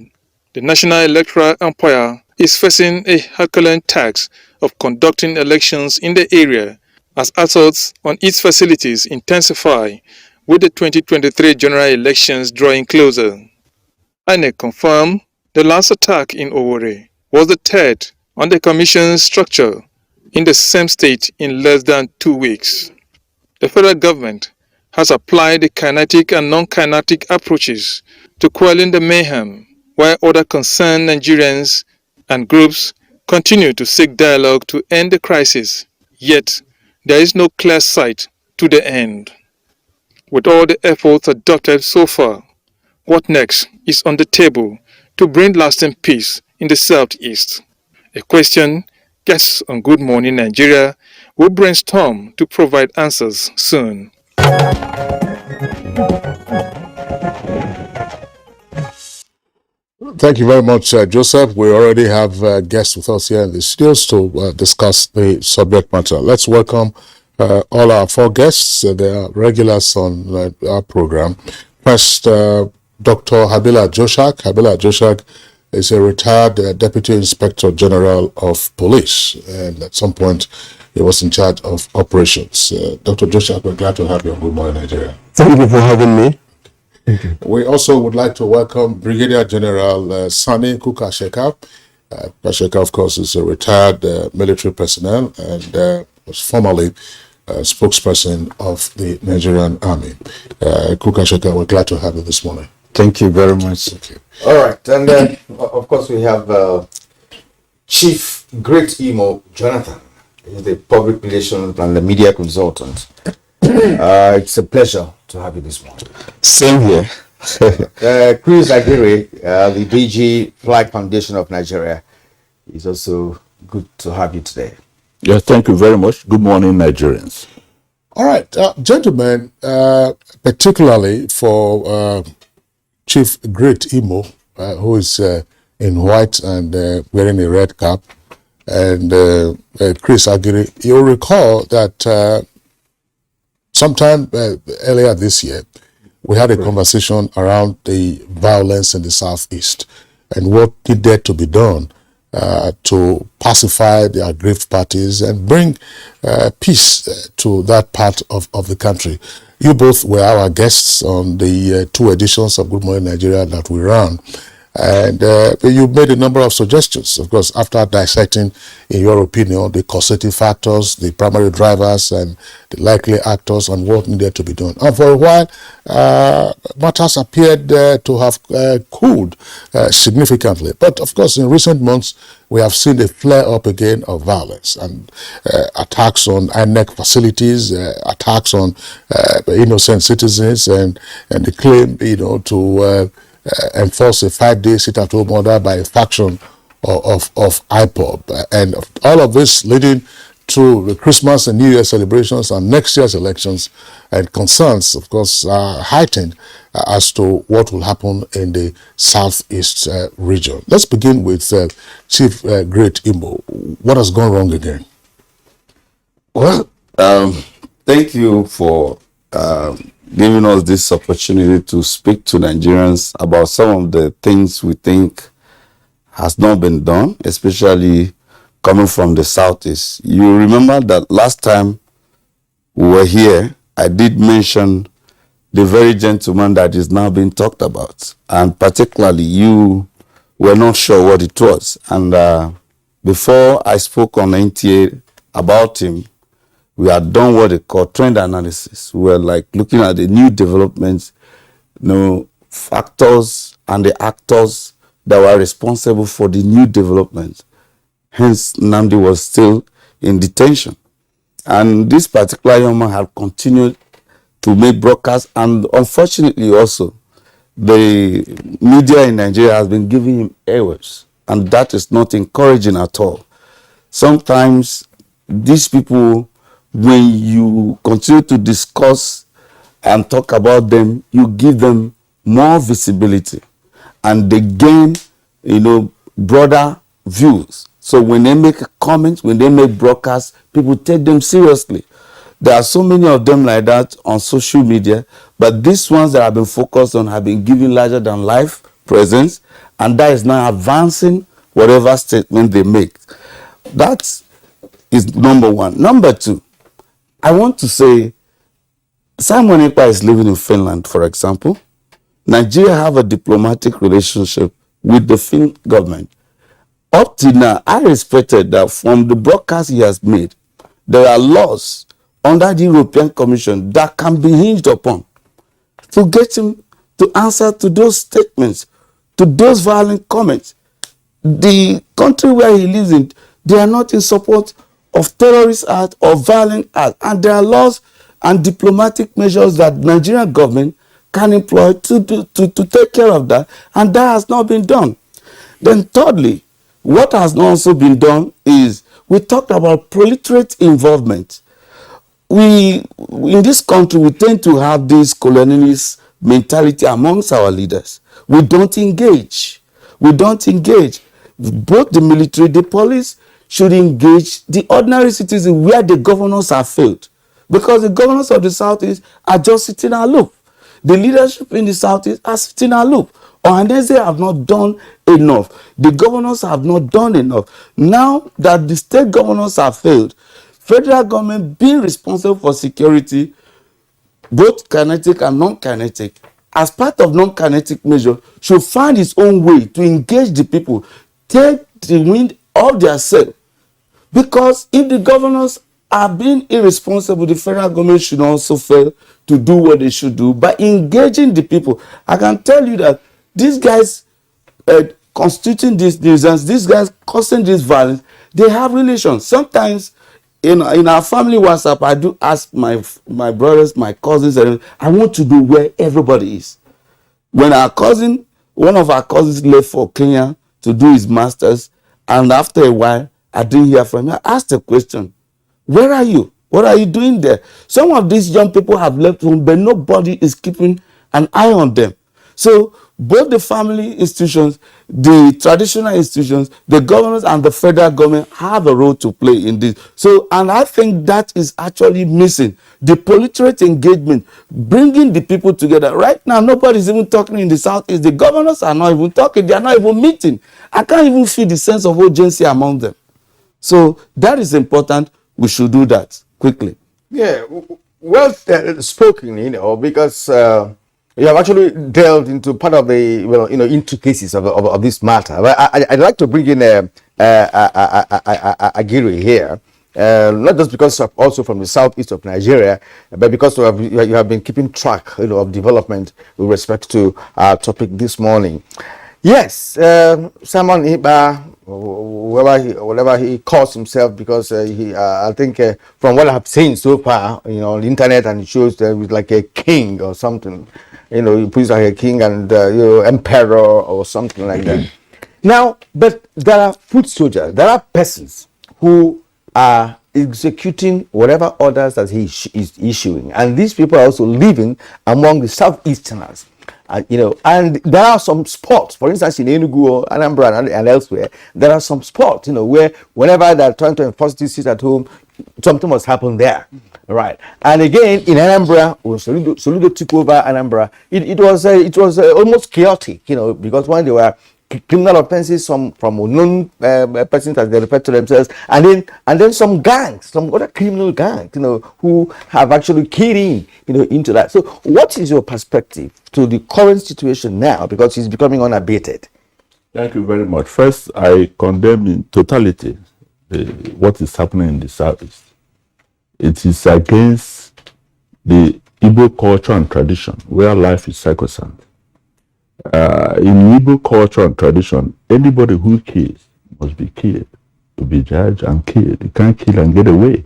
The National Electoral Empire is facing a Herculean task of conducting elections in the area as assaults on its facilities intensify with the 2023 general elections drawing closer. INEC confirmed the last attack in Owerri was the third on the commission's structure in the same state in less than 2 weeks. The federal government has applied the kinetic and non-kinetic approaches to quelling the mayhem, while other concerned Nigerians and groups continue to seek dialogue to end the crisis. Yet, there is no clear sight to the end. With all the efforts adopted so far, what next is on the table to bring lasting peace in the Southeast? A question guests on Good Morning Nigeria will brainstorm to provide answers soon. Thank you very much, Joseph. We already have guests with us here in the studios to discuss the subject matter. Let's welcome all our 4 guests. They are regulars on our program. First, Dr. Habila Joshak. Habila Joshak is a retired Deputy Inspector General of Police, and at some point he was in charge of operations. Dr. Joshak, we're glad to have you on Good Morning Nigeria. Thank you for having me. We also would like to welcome Brigadier General Sani Kukasheka. Kukasheka, of course, is a retired military personnel and was formerly spokesperson of the Nigerian Army. Kukasheka, we're glad to have you this morning. Thank you very much. Thank you. All right, and then of course we have Chief Great Imo Jonathan. He's the public relations and the media consultant. It's a pleasure to have you this morning. Same here. Chris Aguirre, the DG Flag Foundation of Nigeria, is also good to have you today. Yes, thank you very much. Good morning, Nigerians. All right, gentlemen, particularly for Chief Great Imo, who is in white and wearing a red cap, and Chris Aguirre, you'll recall that sometime earlier this year, we had a conversation around the violence in the Southeast and what needed to be done to pacify the aggrieved parties and bring peace to that part of the country. You both were our guests on the 2 editions of Good Morning Nigeria that we ran. And you made a number of suggestions, of course, after dissecting, in your opinion, the causative factors, the primary drivers, and the likely actors on what needed to be done. And for a while, matters appeared to have cooled significantly. But, of course, in recent months, we have seen a flare-up again of violence and attacks on INEC facilities, attacks on innocent citizens, and the claim, to enforce a 5-day sit-at-home order by a faction of IPOB, and all of this leading to the Christmas and New Year celebrations and next year's elections, and concerns, of course, are heightened as to what will happen in the Southeast region. Let's begin with Chief Great Imo. What has gone wrong again? Well, Um, Thank you for giving us this opportunity to speak to Nigerians about some of the things we think has not been done, especially coming from the Southeast. You remember that last time we were here, I did mention the very gentleman that is now being talked about, and particularly you were not sure what it was. And before I spoke on NTA about him, we had done what they call trend analysis. We were like looking at the new developments, factors and the actors that were responsible for the new developments. Hence, Nnamdi was still in detention. And this particular young man had continued to make broadcasts, and unfortunately also, the media in Nigeria has been giving him airwaves, and that is not encouraging at all. Sometimes these people, when you continue to discuss and talk about them, you give them more visibility and they gain, broader views. So when they make comments, when they make broadcasts, people take them seriously. There are so many of them like that on social media, but these ones that have been focused on have been given larger than life presence, and that is now advancing whatever statement they make. That is number one. Number two, I want to say Simon Ekpa is living in Finland, for example. Nigeria have a diplomatic relationship with the Finn government. Up till now, I respected that from the broadcast he has made, there are laws under the European Commission that can be hinged upon to get him to answer to those statements, to those violent comments. The country where he lives in, they are not in support of terrorist acts or violent acts, and there are laws and diplomatic measures that Nigerian government can employ to take care of that, and that has not been done. Then thirdly, what has not also been done is we talked about proliferate involvement. We in this country, we tend to have this colonialist mentality amongst our leaders. We don't engage. Both the military, the police should engage the ordinary citizen where the governors have failed, because the governors of the Southeast are just sitting aloof. The leadership in the Southeast are sitting aloof, unless they have not done enough. The governors have not done enough. Now that the state governors have failed, federal government being responsible for security, both kinetic and non-kinetic, as part of non-kinetic measure, should find its own way to engage the people, take the wind off their sail. Because if the governors are being irresponsible, the federal government should also fail to do what they should do by engaging the people. I can tell you that these guys constituting these nuisance, these guys causing this violence, they have relations. Sometimes in our family WhatsApp, I do ask my brothers, my cousins, and I want to know where everybody is. When one of our cousins left for Kenya to do his masters, and after a while, I didn't hear from him. I asked a question, where are you? What are you doing there? Some of these young people have left home, but nobody is keeping an eye on them. So both the family institutions, the traditional institutions, the governors and the federal government have a role to play in this. So, and I think that is actually missing. The proliferate engagement, bringing the people together. Right now, nobody is even talking in the Southeast. The governors are not even talking. They are not even meeting. I can't even feel the sense of urgency among them. So that is important. We should do that quickly. Yeah, well spoken, because you have actually delved into part of the intricacies of this matter. But I'd like to bring in Agiri here, not just because also from the southeast of Nigeria, but because you have been keeping track, of development with respect to our topic this morning. Yes, Simon Ekpa, whatever he calls himself, because I think from what I've seen so far, on the internet, and it shows that he's like a king or something. He puts like a king and emperor or something like that. Now, but there are foot soldiers, there are persons who are executing whatever orders that he is issuing, and these people are also living among the southeasterners. And there are some spots, for instance, in Enugu or Anambra and elsewhere, there are some spots, where whenever they're trying to enforce this at home, something must happen there. Right. And again, in Anambra, when Soludo took over Anambra, it was almost chaotic, because when there were criminal offenses, some from unknown persons, as they refer to themselves, and then some gangs, some other criminal gangs, who have actually keyed in, into that. So, what is your perspective to the current situation now, because it's becoming unabated? Thank you very much. First, I condemn in totality what is happening in the Southeast. It is against the Igbo culture and tradition, where life is sacrosanct. In Igbo culture and tradition, anybody who kills must be killed, to be judged and killed. You can't kill and get away.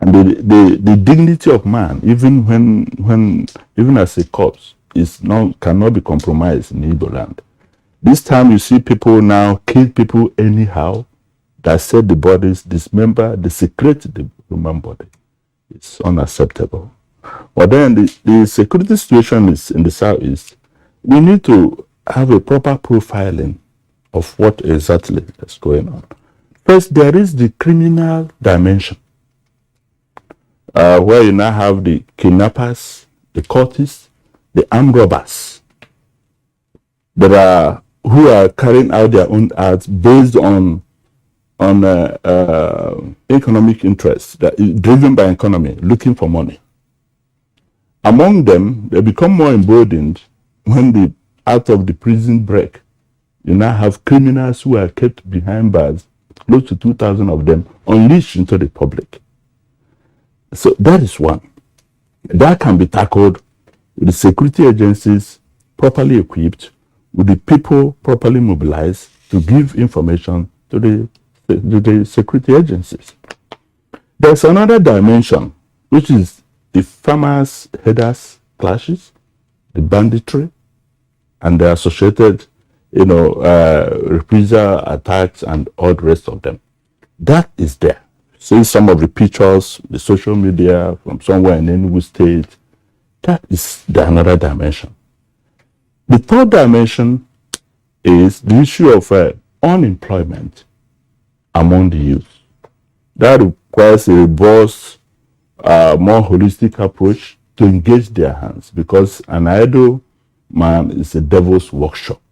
And the dignity of man, even as a corpse, cannot be compromised in Igbo land. This time you see people now kill people anyhow, dissect the bodies, dismember, desecrate the human body. It's unacceptable. But then the security situation is in the Southeast. We need to have a proper profiling of what exactly is going on. First, there is the criminal dimension, where you now have the kidnappers, the cultists, the armed robbers who are carrying out their own acts based on economic interests, that is driven by economy, looking for money. Among them, they become more emboldened when out of the prison break, you now have criminals who are kept behind bars, close to 2,000 of them, unleashed into the public. So that is one. That can be tackled with the security agencies properly equipped, with the people properly mobilized to give information to the security agencies. There's another dimension, which is the farmers' headers clashes, the banditry, and the associated, reprisal attacks and all the rest of them. That is there. See some of the pictures, the social media from somewhere in Enugu State. That is another dimension. The third dimension is the issue of unemployment among the youth. That requires a robust, more holistic approach to engage their hands, because an idle man is a devil's workshop.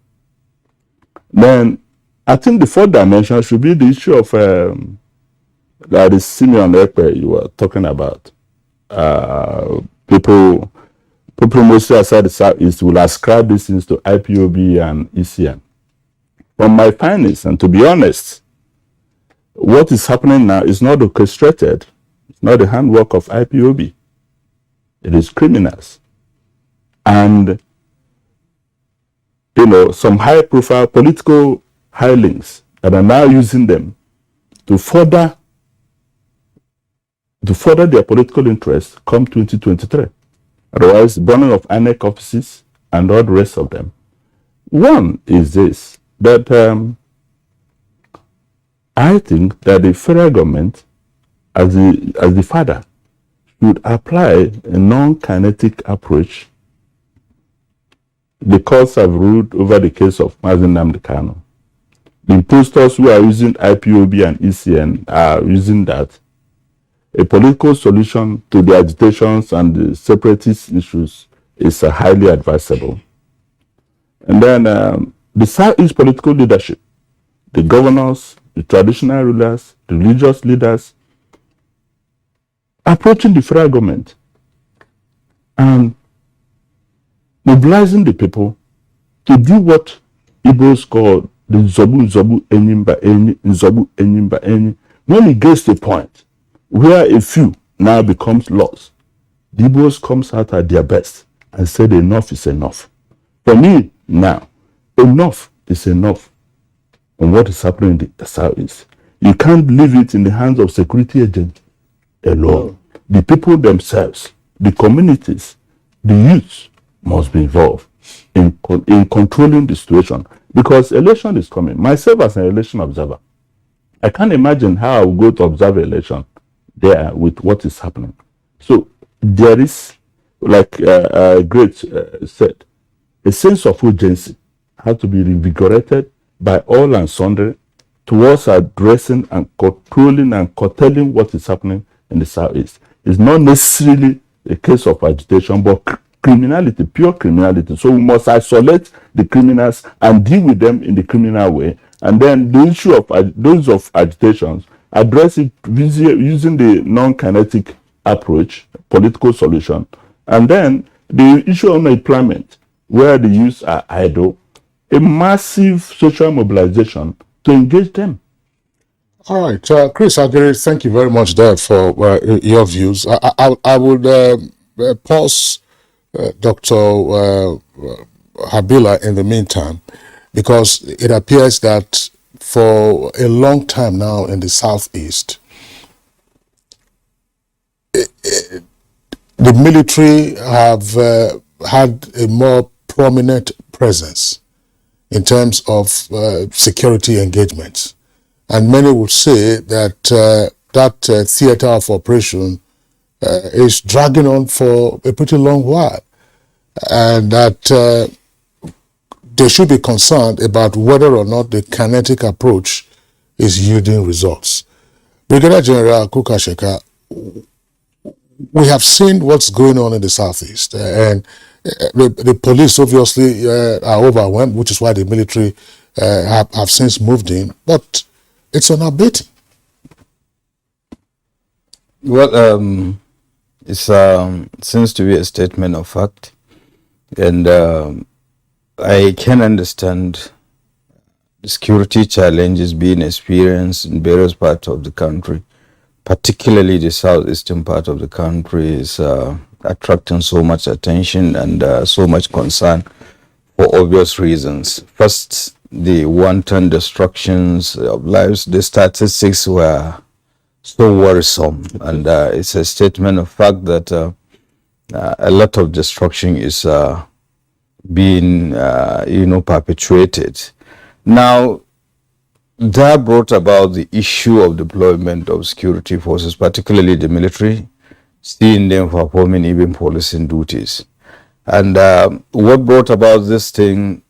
Then I think the fourth dimension should be the issue of that is Simeon Ekpe you were talking about. People mostly outside the Southeast will ascribe these things to IPOB and ECN. From my findings, and to be honest, what is happening now is not orchestrated. It's not the handwork of IPOB. It is criminals. And, some high-profile political hirelings that are now using them to further their political interests come 2023. Otherwise, burning of INEC offices and all the rest of them. One is this, that I think that the federal government, as the father, should apply a non-kinetic approach. The courts have ruled over the case of Mazi Nnamdi Kanu. The impostors who are using IPOB and ECN are using that. A political solution to the agitations and the separatist issues is highly advisable. And then the Southeast political leadership, the governors, the traditional rulers, the religious leaders, approaching the federal government and mobilizing the people to do what Igbos call the Zobu Enyimba Enyi. When it gets to a point where a few now becomes laws, the Igbos comes out at their best and said enough is enough. For me now, enough is enough on what is happening in the Southeast. You can't leave it in the hands of security agents alone. The people themselves, the communities, the youth must be involved in controlling the situation, because election is coming. Myself as an election observer, I can't imagine how I will go to observe election there with what is happening. So there is, like Great said, a sense of urgency has to be reinvigorated by all and sundry towards addressing and controlling and curtailing what is happening in the southeast. It's not necessarily a case of agitation, but criminality, pure criminality. So we must isolate the criminals and deal with them in the criminal way. And then the issue of those of agitations, address it using the non-kinetic approach, political solution. And then the issue of employment, where the youth are idle, a massive social mobilization to engage them. All right, Chris Agere, thank you very much there for your views. I would pause Dr. Habila in the meantime, because it appears that for a long time now in the southeast, the military have had a more prominent presence in terms of security engagements. And many would say that that theater of operation is dragging on for a pretty long while, and that they should be concerned about whether or not the kinetic approach is yielding results. Brigadier General Kukasheka, we have seen what's going on in the southeast, and the police obviously are overwhelmed, which is why the military have since moved in, but it's unabating. Well, it seems to be a statement of fact, and I can understand the security challenges being experienced in various parts of the country, particularly the southeastern part of the country is attracting so much attention and so much concern for obvious reasons. First, the wanton destructions of lives, the statistics were so worrisome, and it's a statement of fact that a lot of destruction is being, perpetuated. Now, that brought about the issue of deployment of security forces, particularly the military, seeing them performing even policing duties. And what brought about this thing,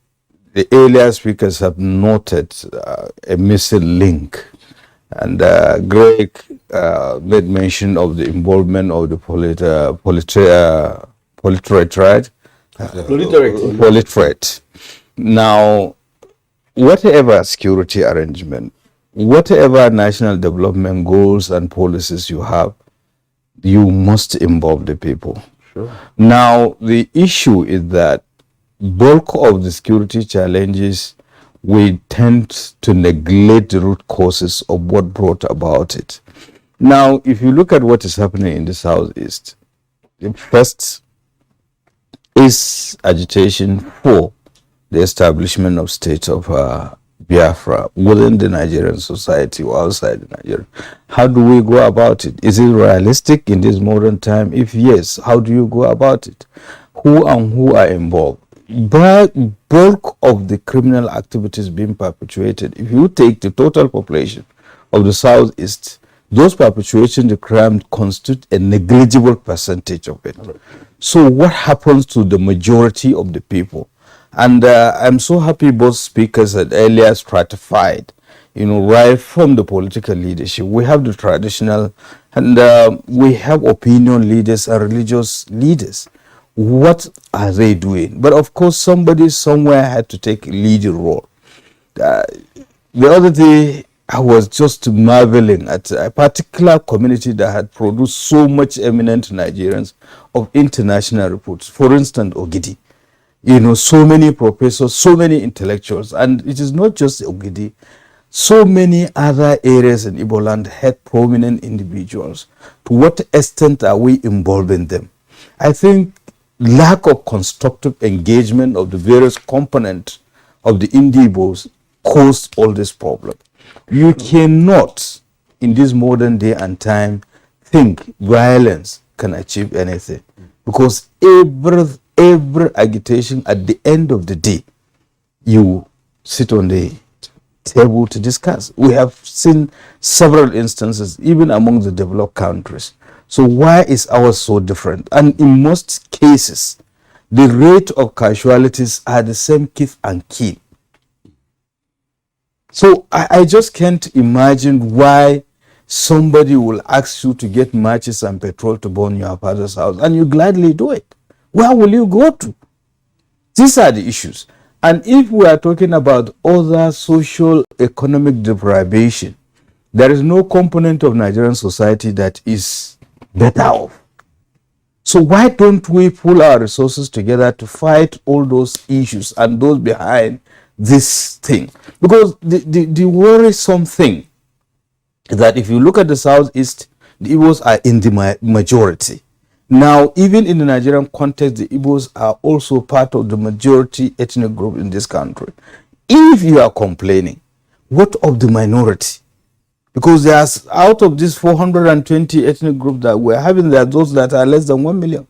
the earlier speakers have noted a missing link. And Greg made mention of the involvement of the proliferate. Now, whatever security arrangement, whatever national development goals and policies you have, you must involve the people. Sure. Now, the issue is that bulk of the security challenges, we tend to neglect the root causes of what brought about it. Now, if you look at what is happening in the southeast, the first is agitation for the establishment of state of Biafra within the Nigerian society or outside Nigeria. How do we go about it? Is it realistic in this modern time? If yes, how do you go about it? Who are involved? But bulk of the criminal activities being perpetuated, if you take the total population of the southeast, those perpetuating the crime constitute a negligible percentage of it. So what happens to the majority of the people? And I'm so happy both speakers had earlier stratified, right from the political leadership. We have the traditional and we have opinion leaders and religious leaders. What are they doing? But of course, somebody somewhere had to take a leading role. The other day, I was just marveling at a particular community that had produced so much eminent Nigerians of international reports. For instance, Ogidi. So many professors, so many intellectuals, and it is not just Ogidi. So many other areas in Igbo land had prominent individuals. To what extent are we involving them? I think lack of constructive engagement of the various components of the Indigbos caused all this problem. You cannot, in this modern day and time, think violence can achieve anything, because every agitation, at the end of the day, you sit on the table to discuss. We have seen several instances, even among the developed countries. So why is ours so different? And in most cases, the rate of casualties are the same kith and kin. So I just can't imagine why somebody will ask you to get matches and petrol to burn your father's house and you gladly do it. Where will you go to? These are the issues. And if we are talking about other social economic deprivation, there is no component of Nigerian society that is better off. So why don't we pull our resources together to fight all those issues and those behind this thing? Because the worrisome thing is that if you look at the Southeast, the Igbos are in the majority. Now, even in the Nigerian context, the Igbos are also part of the majority ethnic group in this country. If you are complaining, what of the minority? Because there's out of these 420 ethnic groups that we're having, there are those that are less than 1 million.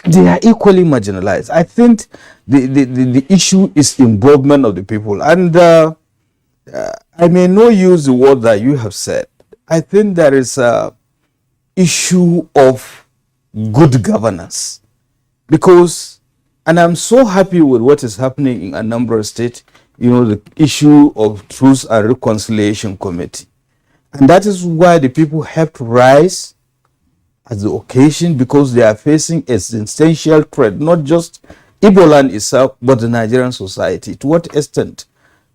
They are equally marginalized. I think the issue is involvement of the people. And I may not use the word that you have said. I think there is a issue of good governance. Because, and I'm so happy with what is happening in Anambra State, you know, the issue of Truth and Reconciliation Committee. And that is why the people have to rise at the occasion, because they are facing existential threat, not just Igbo land itself, but the Nigerian society. To what extent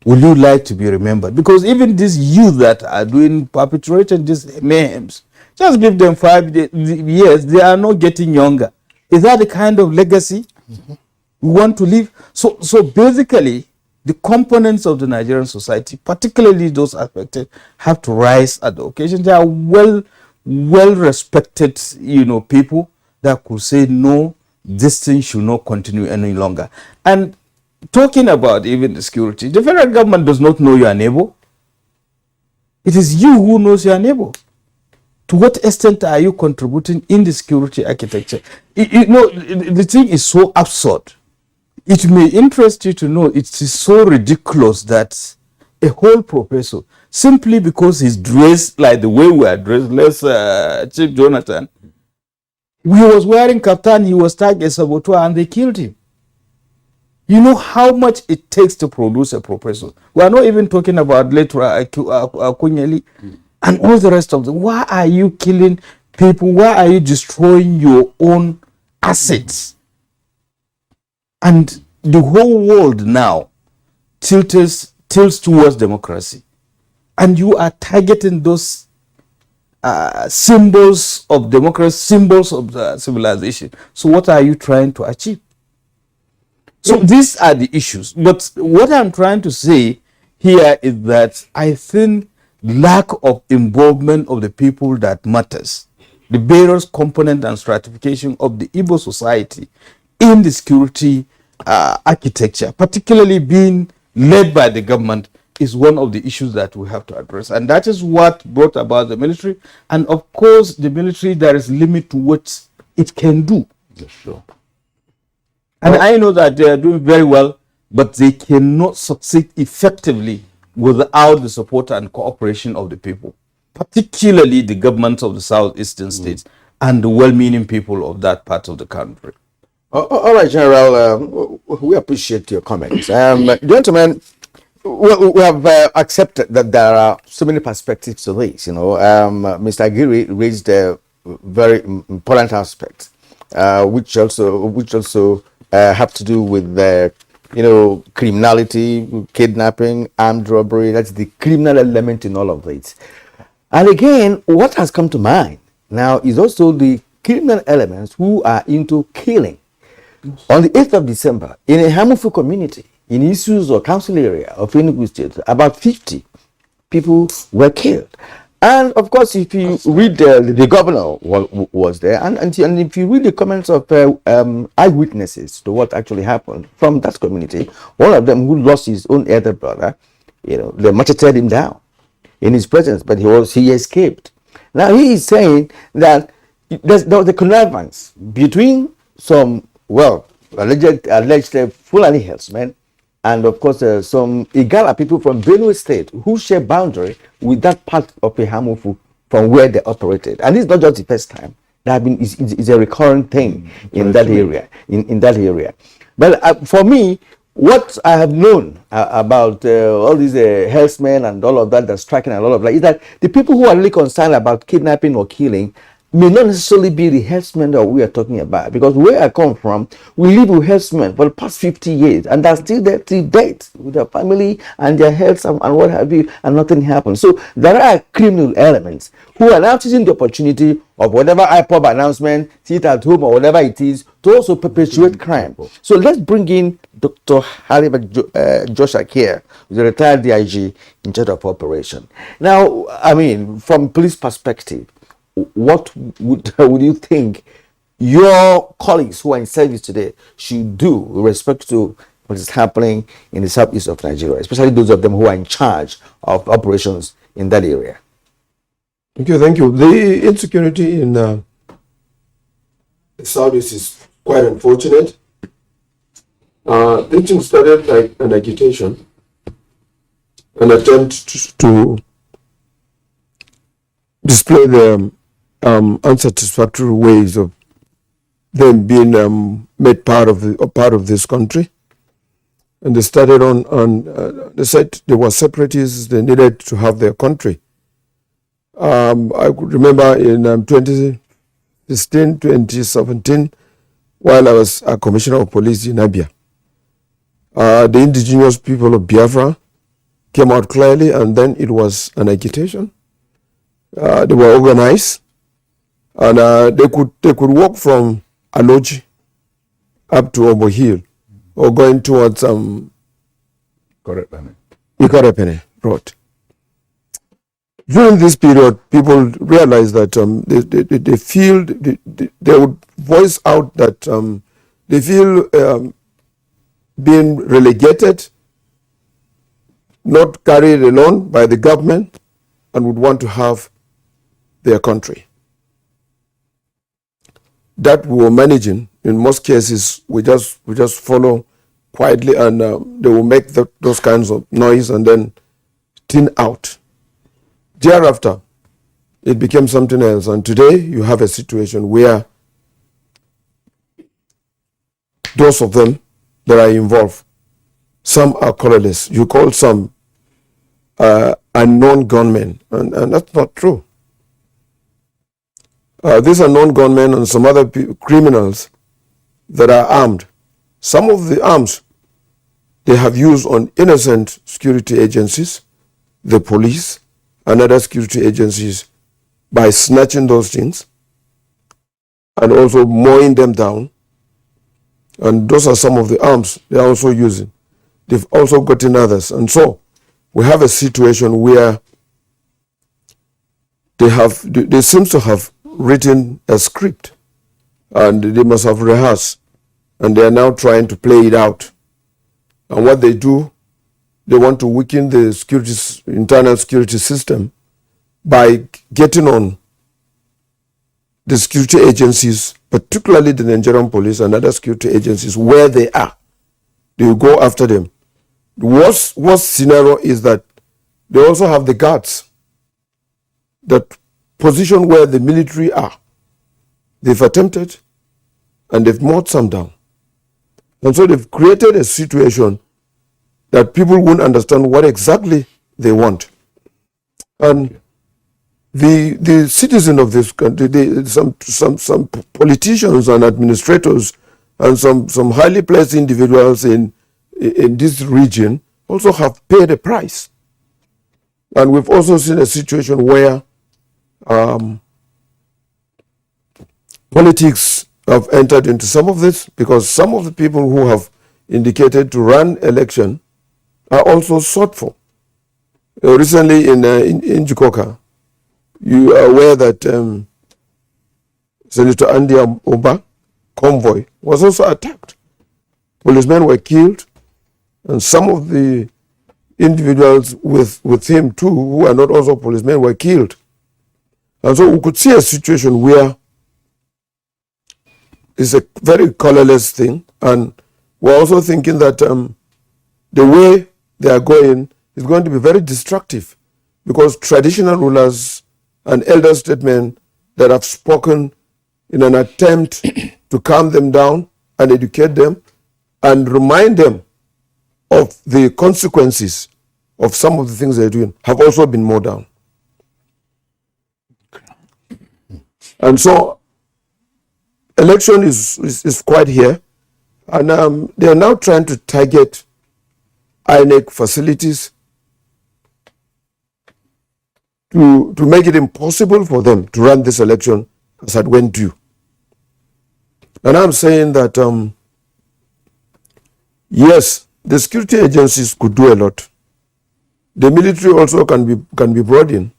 would you like to be remembered? Because even these youth that are perpetrating these mayhems, just give them 5 years, they are not getting younger. Is that the kind of legacy we want to leave? So basically, the components of the Nigerian society, particularly those affected, have to rise at the occasion. They are well respected, you know, people that could say, no, this thing should not continue any longer. And talking about even the security, the federal government does not know your neighbor. It is you who knows your neighbor. To what extent are you contributing in the security architecture? You know, the thing is so absurd. It may interest you to know it is so ridiculous that a whole professor, simply because he's dressed like the way we are dressed, Chief Jonathan, he was wearing kaftan, he was tagged as saboteur, and they killed him. You know how much it takes to produce a professor. We are not even talking about lecturer Akunyeli and all the rest of them. Why are you killing people? Why are you destroying your own assets? And the whole world now tilts towards democracy. And you are targeting those symbols of democracy, symbols of the civilization. So what are you trying to achieve? So these are the issues. But what I'm trying to say here is that I think lack of involvement of the people that matters, the various component and stratification of the Igbo society in the security architecture, particularly being led by the government, is one of the issues that we have to address. And that is what brought about the military. And of course, the military, there is limit to what it can do. Yes, sure. And I know that they are doing very well, but they cannot succeed effectively without the support and cooperation of the people, particularly the governments of the southeastern states and the well-meaning people of that part of the country. All right, General, we appreciate your comments. Gentlemen, we have accepted that there are so many perspectives to this. You know, Mr. Agiri raised a very important aspect, which also have to do with you know, criminality, kidnapping, armed robbery. That's the criminal element in all of this. And again, what has come to mind now is also the criminal elements who are into killing. On the 8th of December, in a Hamufu community, in Issues or council area of Enugu State, about 50 people were killed. And of course, if you read the governor was there, and if you read the comments of eyewitnesses to what actually happened from that community, one of them who lost his own elder brother, you know, they macheted him down in his presence, but he escaped. Now he is saying that there was a connivance between some, well, alleged Fulani herdsmen, and of course some Igala people from Benue State who share boundary with that part of Ihamufu from where they operated. And it's not just the first time. There have been, it's a recurrent thing in that area. In that area. But for me, what I have known about all these herdsmen and all of that, that's striking and all of that, is that the people who are really concerned about kidnapping or killing may not necessarily be the herdsmen that we are talking about. Because where I come from, we live with herdsmen for the past 50 years, and they're still there till date with their family and their herds and what have you, and nothing happens. So there are criminal elements who are now taking the opportunity of whatever IPOB announcement, sit at home or whatever it is, to also perpetuate crime. So let's bring in Dr. Halibut Joshua here, who's a retired DIG in charge of operation. Now, I mean, from police perspective, what would you think your colleagues who are in service today should do with respect to what is happening in the southeast of Nigeria, especially those of them who are in charge of operations in that area? Thank you. The insecurity in the southeast is quite unfortunate. This thing started like an agitation, an attempt to display the unsatisfactory ways of them being made part of this country, and they started on they said they were separatists. They needed to have their country. I could remember in 2016, 2017, while I was a commissioner of police in Abia, the indigenous people of Biafra came out clearly, and then it was an agitation. They were organized, and they could walk from Aloji up to Obo Hill, or going towards Ikorepene Road. During this period, people realized that they feel they would voice out that they feel being relegated, not carried alone by the government, and would want to have their country. That we were managing. In most cases, we just follow quietly, and they will make those kinds of noise and then thin out. Thereafter, it became something else, and today you have a situation where those of them that are involved, some are colorless. You call some unknown gunmen, and that's not true. These are known gunmen and some other criminals that are armed. Some of the arms they have used on innocent security agencies, the police, and other security agencies by snatching those things and also mowing them down. And those are some of the arms they are also using. They've also gotten others. And so we have a situation where they seem to have written a script, and they must have rehearsed, and they are now trying to play it out. And what they do, they want to weaken the internal security system by getting on the security agencies, particularly the Nigerian police and other security agencies, where they are. They will go after them. The worst scenario is that they also have the guards, that position where the military are. They've attempted, and they've mowed some down. And so they've created a situation that people won't understand what exactly they want. And the citizen of this country, some politicians and administrators and some highly placed individuals in this region also have paid a price. And we've also seen a situation where politics have entered into some of this, because some of the people who have indicated to run election are also sought for. Recently in Jikoka, you are aware that Senator Andy Oba convoy was also attacked. Policemen were killed, and some of the individuals with him too, who are not also policemen, were killed. And so we could see a situation where it's a very colorless thing, and we're also thinking that the way they are going is going to be very destructive, because traditional rulers and elder statesmen that have spoken in an attempt to calm them down and educate them and remind them of the consequences of some of the things they're doing have also been mowed down. And so election is quite here, and they are now trying to target INEC facilities to make it impossible for them to run this election as it went due. And I'm saying that yes, the security agencies could do a lot. The military also can be brought in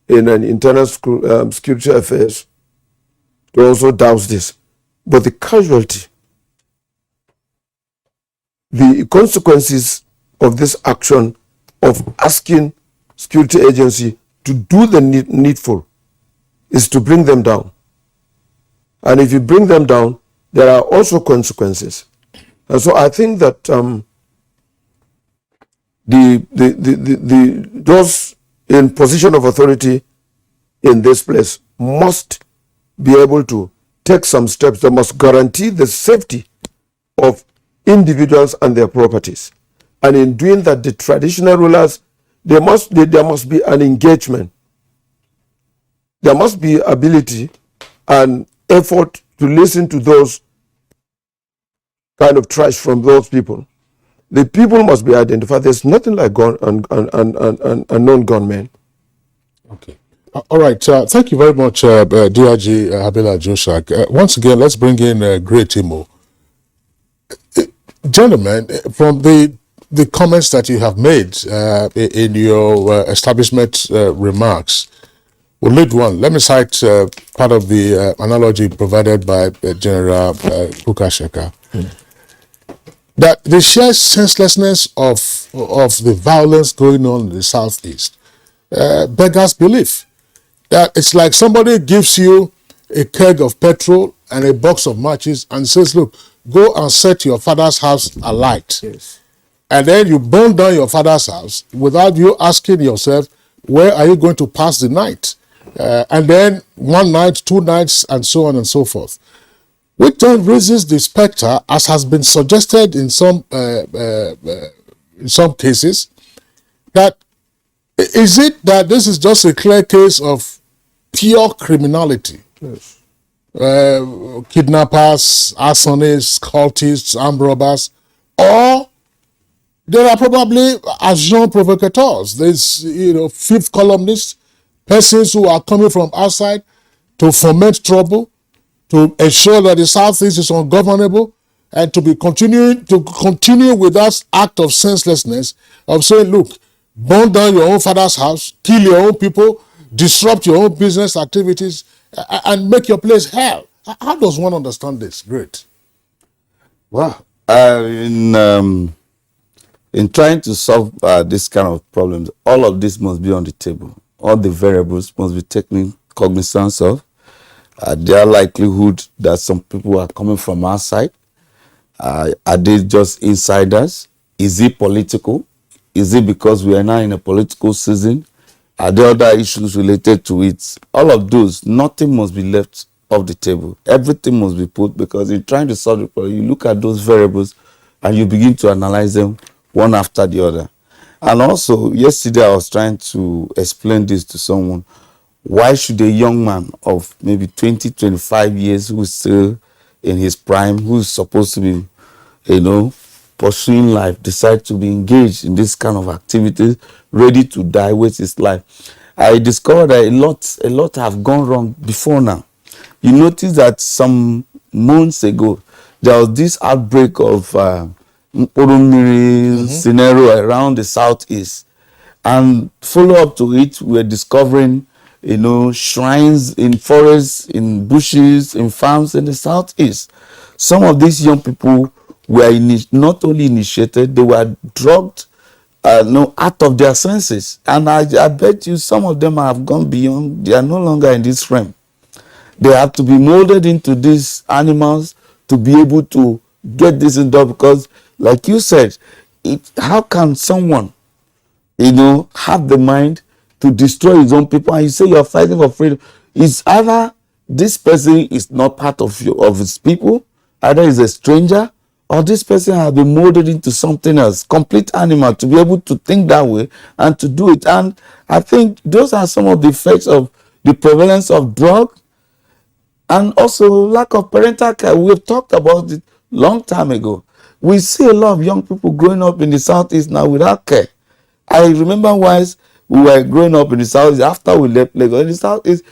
an internal security affairs to also douse this. But the casualty, the consequences of this action of asking security agency to do the needful is to bring them down. And if you bring them down, there are also consequences. And so I think that those in position of authority in this place must be able to take some steps that must guarantee the safety of individuals and their properties. And in doing that, the traditional rulers, there must be an engagement. There must be ability and effort to listen to those kind of trash from those people. The people must be identified. There's nothing like unknown gunmen. Okay. All right. Thank you very much, DRG Habila Joshak. Once again, let's bring in Great Imo. Gentlemen, from the comments that you have made in your establishment remarks, we'll lead one. Let me cite part of the analogy provided by General Kukasheka. That the sheer senselessness of the violence going on in the southeast beggars belief. That it's like somebody gives you a keg of petrol and a box of matches and says, look, go and set your father's house alight. Yes. And then you burn down your father's house without you asking yourself, where are you going to pass the night? And then one night, 2 nights, and so on and so forth. Which then raises the specter, as has been suggested in some cases, that is it that this is just a clear case of pure criminality? Yes. Kidnappers, arsonists, cultists, armed robbers, or there are probably agents provocateurs. There's, fifth columnists, persons who are coming from outside to foment trouble, to ensure that the Southeast is ungovernable, and to continue with that act of senselessness of saying, look, burn down your own father's house, kill your own people, disrupt your own business activities, and make your place hell. How does one understand this? Great. Well, in trying to solve this kind of problems, all of this must be on the table. All the variables must be taken cognizance of. Their likelihood that some people are coming from outside. Are they just insiders? Is it political? Is it because we are now in a political season? Are there other issues related to it? All of those, nothing must be left off the table. Everything must be put, because in trying to solve the problem, you look at those variables and you begin to analyze them one after the other. And also, yesterday I was trying to explain this to someone. Why should a young man of maybe 20, 25 years who is still in his prime, who is supposed to be, pursuing life, decide to be engaged in this kind of activities, ready to die, waste his life? I discovered that a lot have gone wrong before now. You notice that some months ago, there was this outbreak of scenario around the southeast. And follow up to it, we're discovering shrines in forests, in bushes, in farms in the southeast. Some of these young people were not only initiated, they were drugged out of their senses. And I bet you some of them have gone beyond, they are no longer in this realm. They have to be molded into these animals to be able to get this indoor, because like you said, how can someone have the mind to destroy his own people, and you say you're fighting for freedom? It's either this person is not part of his people, either he's a stranger, or this person has been molded into something else, complete animal, to be able to think that way and to do it. And I think those are some of the effects of the prevalence of drug and also lack of parental care. We've talked about it long time ago. We see a lot of young people growing up in the Southeast now without care. I remember once we were growing up in the Southeast, after we left Lagos, in the Southeast,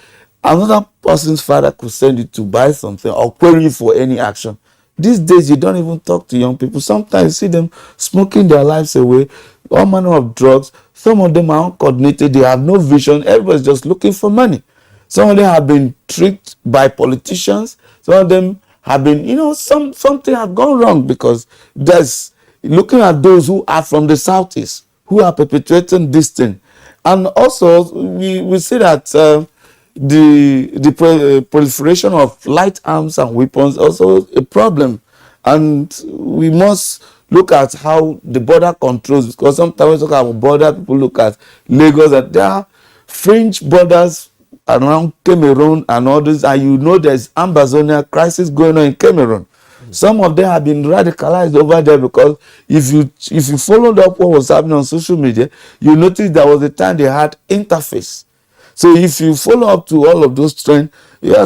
another person's father could send you to buy something or query you for any action. These days, you don't even talk to young people. Sometimes you see them smoking their lives away, all manner of drugs. Some of them are uncoordinated. They have no vision. Everybody's just looking for money. Some of them have been tricked by politicians. Some of them have been, something has gone wrong because there's looking at those who are from the Southeast, who are perpetuating this thing. And also, we see that the proliferation of light arms and weapons also a problem. And we must look at how the border controls, because sometimes we talk about border, people look at Lagos, and there are fringe borders around Cameroon and others, and there's Ambazonia crisis going on in Cameroon. Some of them have been radicalized over there because if you followed up what was happening on social media, you notice there was a time they had interface. So if you follow up to all of those trends,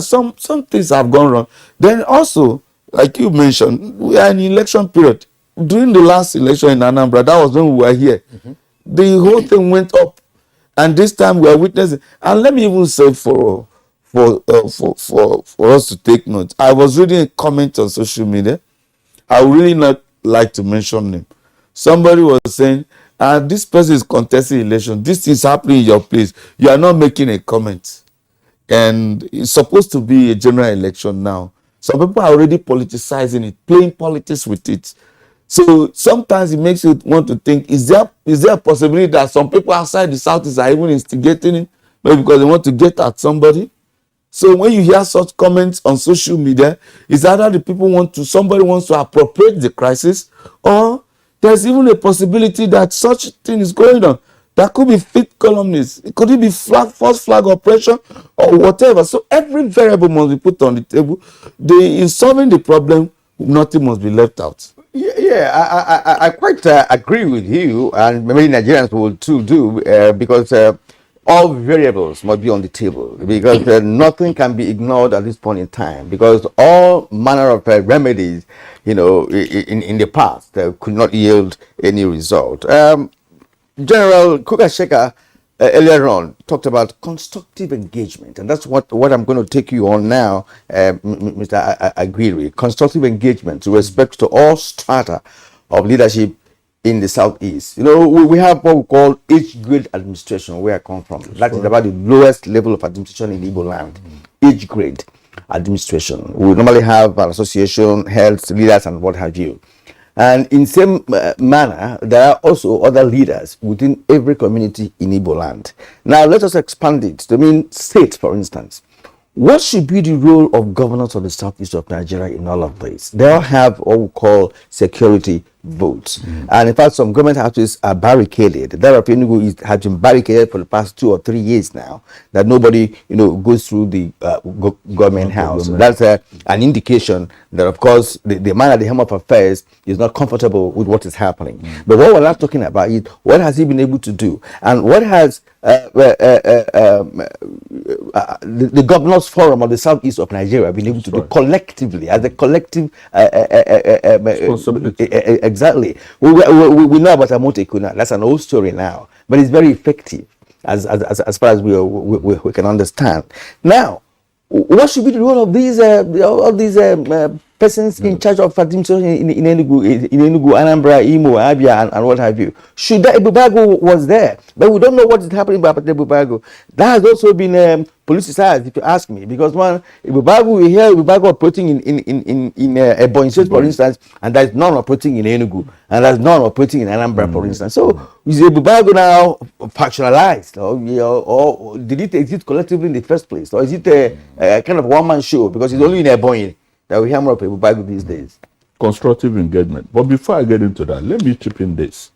some things have gone wrong. Then also, like you mentioned, we are in election period. During the last election in Anambra, that was when we were here. The whole thing went up, and this time we are witnessing. And let me even say for us to take note, I was reading a comment on social media. I would really not like to mention name. Somebody was saying, this person is contesting election. This is happening in your place. You are not making a comment. And it's supposed to be a general election now. Some people are already politicizing it, playing politics with it. So sometimes it makes you want to think, is there a possibility that some people outside the Southeast are even instigating it? Maybe because they want to get at somebody? So when you hear such comments on social media, it's either somebody wants to appropriate the crisis, or there's even a possibility that such thing is going on. There could be fifth columnists. It could be false flag operation or whatever. So every variable must be put on the table. In solving the problem, nothing must be left out. Yeah, I quite agree with you, and many Nigerians will too do, because all variables must be on the table, because nothing can be ignored at this point in time, because all manner of remedies, in the past could not yield any result. General Kukasheka earlier on talked about constructive engagement, and that's what I'm going to take you on now, Mr. Aguirre. Constructive engagement with respect to all strata of leadership in the Southeast. We have what we call age-grade administration, where I come from. That is about the lowest level of administration in Igbo land. Age-grade administration. We normally have an association, health leaders, and what have you. And in same manner, there are also other leaders within every community in Igbo land. Now, let us expand it to mean states, for instance. What should be the role of governors of the Southeast of Nigeria in all of this? They all have what we call security votes. And in fact, some government houses are barricaded. That of Enugu has been barricaded for the past 2 or 3 years now, that nobody, goes through the government house. That's an indication that, of course, the man at the helm of affairs is not comfortable with what is happening. But what we're not talking about is what has he been able to do, and what has the Governors Forum of the Southeast of Nigeria been able to do collectively, as a collective responsibility. Exactly. We know about Amote Kuna. That's an old story now, but it's very effective as far as we can understand. Now, what should be the role of these persons in charge of administration in Enugu, Anambra, Imo, Abia, and what have you? Should that Ebubago was there, but we don't know what is happening about Ebubago. That has also been politicized, if you ask me, because Ebubago, we hear Ebubago operating in Ebonyi State, for instance, and there's none operating in Enugu, and there's none operating in Anambra, for instance. So is Ebubago now factionalized, or did it exist collectively in the first place, or is it a kind of one-man show because it's only in Ebonyi that we hear more of Ebubago these days? Constructive engagement. But before I get into that, let me chip in this.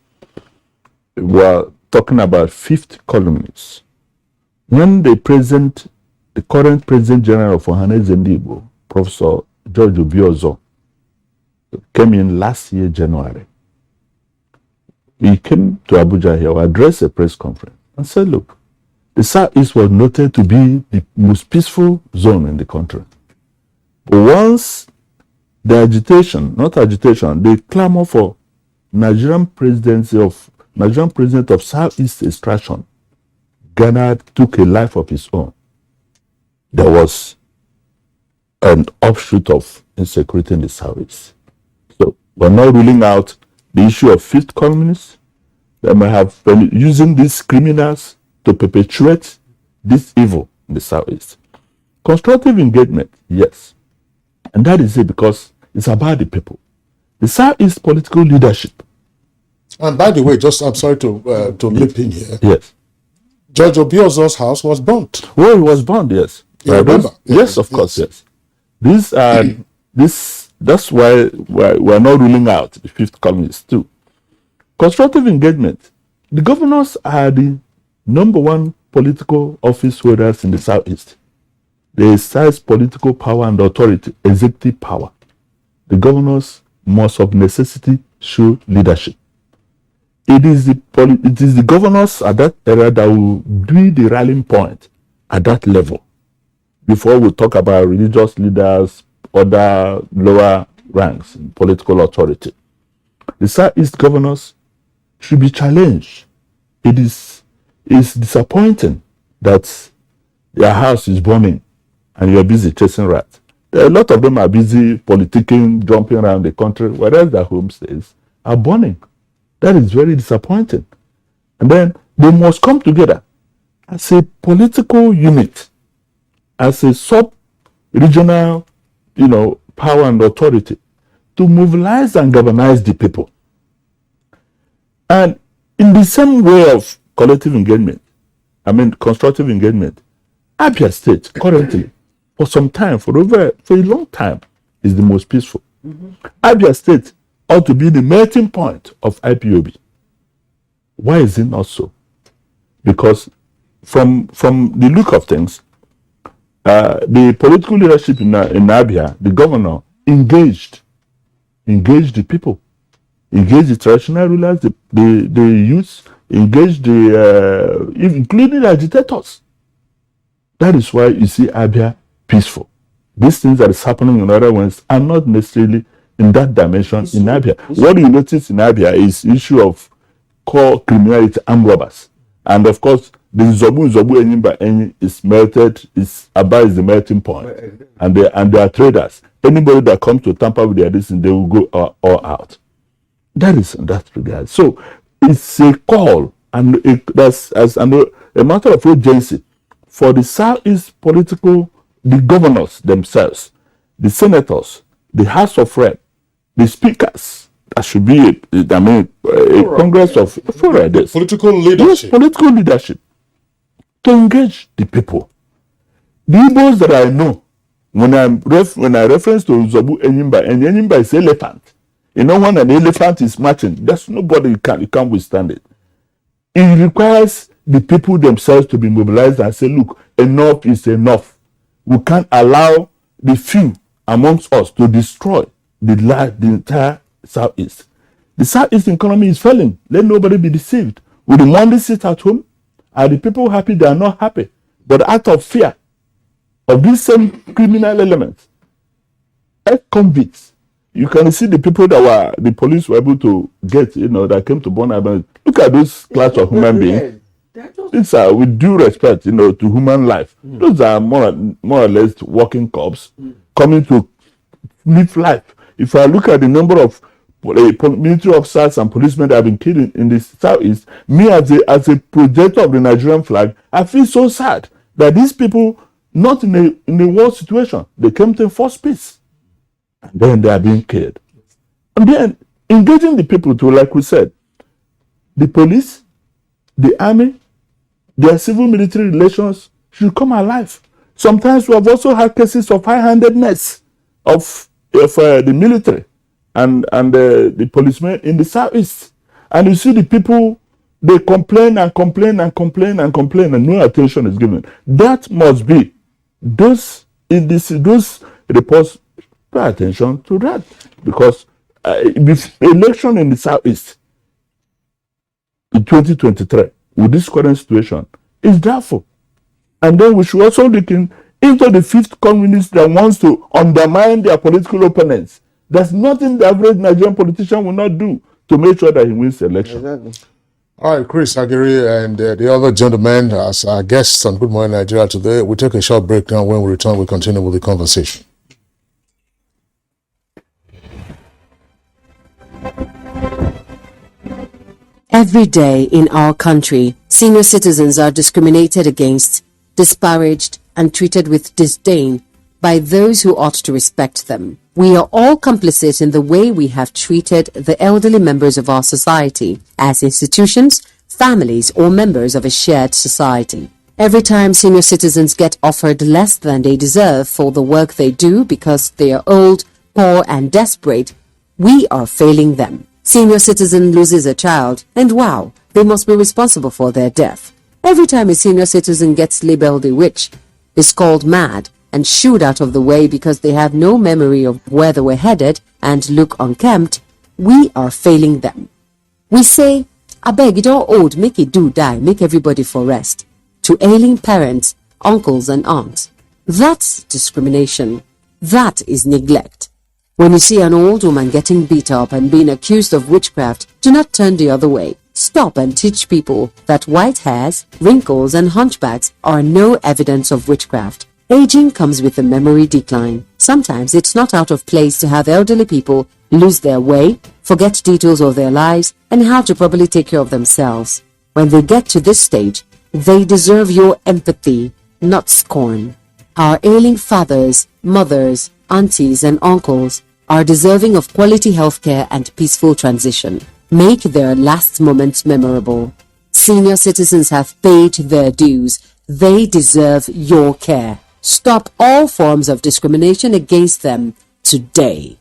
We're talking about fifth columnists. When the current President General of Ohaneze Ndigbo, Professor George Obiozo, came in last year, January. We came to Abuja here, we addressed a press conference and said, look, the Southeast was noted to be the most peaceful zone in the country. But once the agitation, not agitation, the clamor for Nigerian president of Southeast extraction, Ghana took a life of its own. There was an offshoot of insecurity in the Southeast. So we're not ruling out the issue of fifth columnists that may have been using these criminals to perpetuate this evil in the Southeast. Constructive engagement, yes. And that is it because it's about the people. The Southeast political leadership. And by the way, I'm sorry to leap in here. Yes. Judge Obiozo's house was burnt. Well, it was burnt, yes. You remember? Yes, of course, yes. That's why we're not ruling out the fifth columnists too. Constructive engagement. The governors are the number one political office holders in the Southeast. They exercise political power and authority, executive power. The governors must of necessity show leadership. It is the governors at that area that will be the rallying point at that level. Before we talk about religious leaders, other lower ranks in political authority. The Southeast governors should be challenged. It's disappointing that their house is burning and you're busy chasing rats. A lot of them are busy politicking, jumping around the country, whereas their homestays are burning. That is very disappointing. And then they must come together as a political unit, as a sub-regional, power and authority to mobilize and galvanize the people. And in the same way of collective engagement, constructive engagement, Abia State currently, for a long time, is the most peaceful. Abia State ought to be the melting point of IPOB. Why is it not so? Because from the look of things, the political leadership in Abia, the governor, engaged the people, engaged the traditional rulers, the youths, engaged including the agitators. That is why you see Abia peaceful. These things that is happening in other ones are not necessarily in that dimension in Abia. What you notice in Abia is issue of core criminality, armed robbers. And of course, the Zobu Enyimba Enyi is melted, Aba is the melting point. And they are traders. Anybody that comes to tamper with their destiny, they will go all out. That is in that regard. So it's a call and a matter of urgency for the Southeast the governors themselves, the senators, the House of Reps, the speakers. That should be a congress of political leadership. Yes, political leadership to engage the people. The Igbos that I know, when I reference to Zobu Enyimba, and Enyimba is elephant. When an elephant is marching, there's nobody you can't withstand it. It requires the people themselves to be mobilized and say, look, enough is enough. We can't allow the few amongst us to destroy the entire Southeast. The Southeast economy is failing. Let nobody be deceived. Will the money sit at home? Are the people happy? They are not happy. But out of fear of these same criminal elements, ex-convicts, you can see the people that the police were able to get, that came to burn Abia. Look at those class of human beings. These are, with due respect, to human life. Those are more or less working cops coming to live life. If I look at the number of military officers and policemen that have been killed in the Southeast, me as a projector of the Nigerian flag, I feel so sad that these people, not in a war situation, they came to enforce peace. And then they are being killed. And then engaging the people to, like we said, the police, the army, their civil military relations should come alive. Sometimes we have also had cases of high-handedness of the military and the policemen in the Southeast. And you see the people, they complain and complain and complain and complain, and no attention is given. That must be those reports. Pay attention to that, because the election in the Southeast in 2023 with this current situation is doubtful. And then we should also look into the fifth communist that wants to undermine their political opponents. There's nothing the average Nigerian politician will not do to make sure that he wins the election. Exactly. All right, Chris Agiri and the other gentlemen as our guests on Good Morning Nigeria today. We'll take a short break now. When we return, we'll continue with the conversation. Every day in our country, senior citizens are discriminated against, disparaged, and treated with disdain by those who ought to respect them. We are all complicit in the way we have treated the elderly members of our society as institutions, families, or members of a shared society. Every time senior citizens get offered less than they deserve for the work they do because they are old, poor, and desperate, we are failing them. Senior citizen loses a child, and wow, they must be responsible for their death. Every time a senior citizen gets labeled a witch, is called mad, and shooed out of the way because they have no memory of where they were headed and look unkempt, we are failing them. We say, abeg, it all old, make it do die, make everybody for rest, to ailing parents, uncles and aunts. That's discrimination. That is neglect. When you see an old woman getting beat up and being accused of witchcraft, do not turn the other way. Stop and teach people that white hairs, wrinkles and hunchbacks are no evidence of witchcraft. Aging comes with a memory decline. Sometimes it's not out of place to have elderly people lose their way, forget details of their lives, and how to properly take care of themselves. When they get to this stage, they deserve your empathy, not scorn. Our ailing fathers, mothers, aunties, and uncles are deserving of quality healthcare and peaceful transition. Make their last moments memorable. Senior citizens have paid their dues. They deserve your care. Stop all forms of discrimination against them today.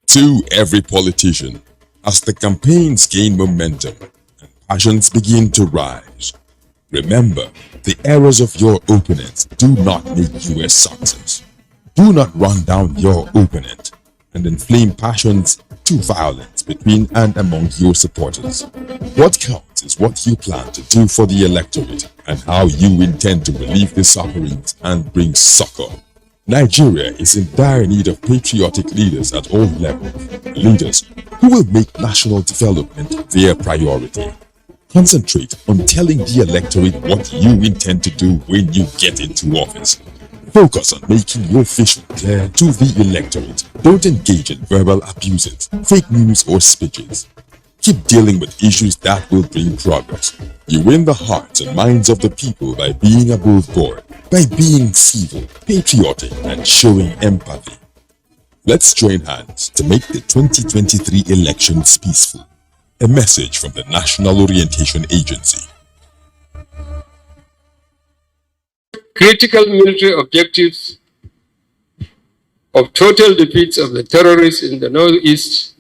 To every politician, as the campaigns gain momentum and passions begin to rise, remember, the errors of your opponents do not make you a success. Do not run down your opponent and inflame passions to violence between and among your supporters. What counts is what you plan to do for the electorate and how you intend to relieve the sufferings and bring succor. Nigeria is in dire need of patriotic leaders at all levels, leaders who will make national development their priority. Concentrate on telling the electorate what you intend to do when you get into office. Focus on making your vision clear to the electorate. Don't engage in verbal abuses, fake news or speeches. Keep dealing with issues that will bring progress. You win the hearts and minds of the people by being above board, by being civil, patriotic, and showing empathy. Let's join hands to make the 2023 elections peaceful. A message from the National Orientation Agency. Critical military objectives of total defeat of the terrorists in the northeast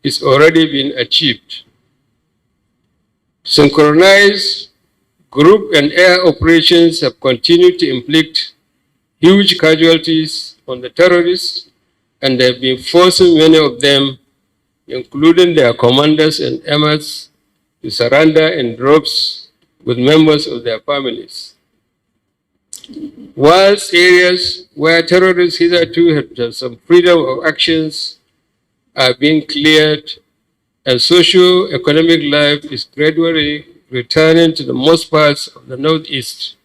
is already been achieved. Synchronized group and air operations have continued to inflict huge casualties on the terrorists, and they have been forcing many of them, including their commanders and emirs, to surrender in droves with members of their families. Whilst areas where terrorists hitherto had some freedom of actions are being cleared and socio-economic life is gradually returning to the most parts of the northeast,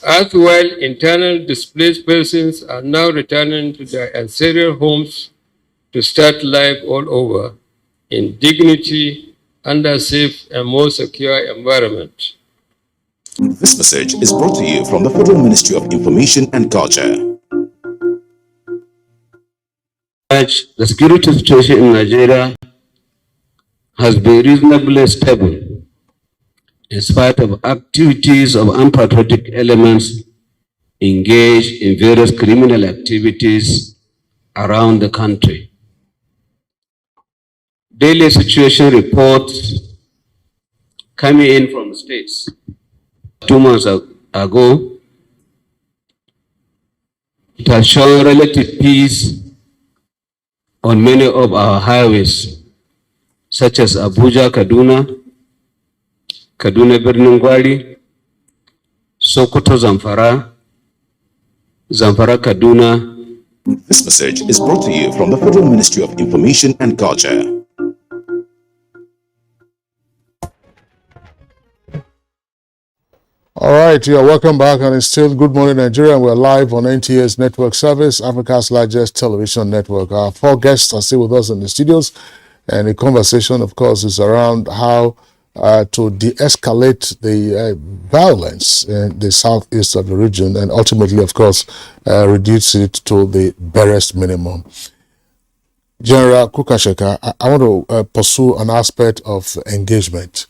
as while internal displaced persons are now returning to their ancestral homes to start life all over in dignity under safe and more secure environment. This message is brought to you from the Federal Ministry of Information and Culture. The security situation in Nigeria has been reasonably stable in spite of activities of unpatriotic elements engaged in various criminal activities around the country. daily situation reports coming in from states. 2 months ago, it has shown relative peace on many of our highways, such as Abuja, Kaduna Birnin Gwari, Sokoto, Zamfara, Kaduna. This message is brought to you from the Federal Ministry of Information and Culture. All right, yeah, welcome back, and it's still Good Morning Nigeria. We're live on NTA's network service, Africa's largest television network. Our 4 guests are still with us in the studios, and the conversation, of course, is around how to de-escalate the violence in the southeast of the region, and ultimately, of course, reduce it to the barest minimum. General Kukasheka, I want to pursue an aspect of engagement.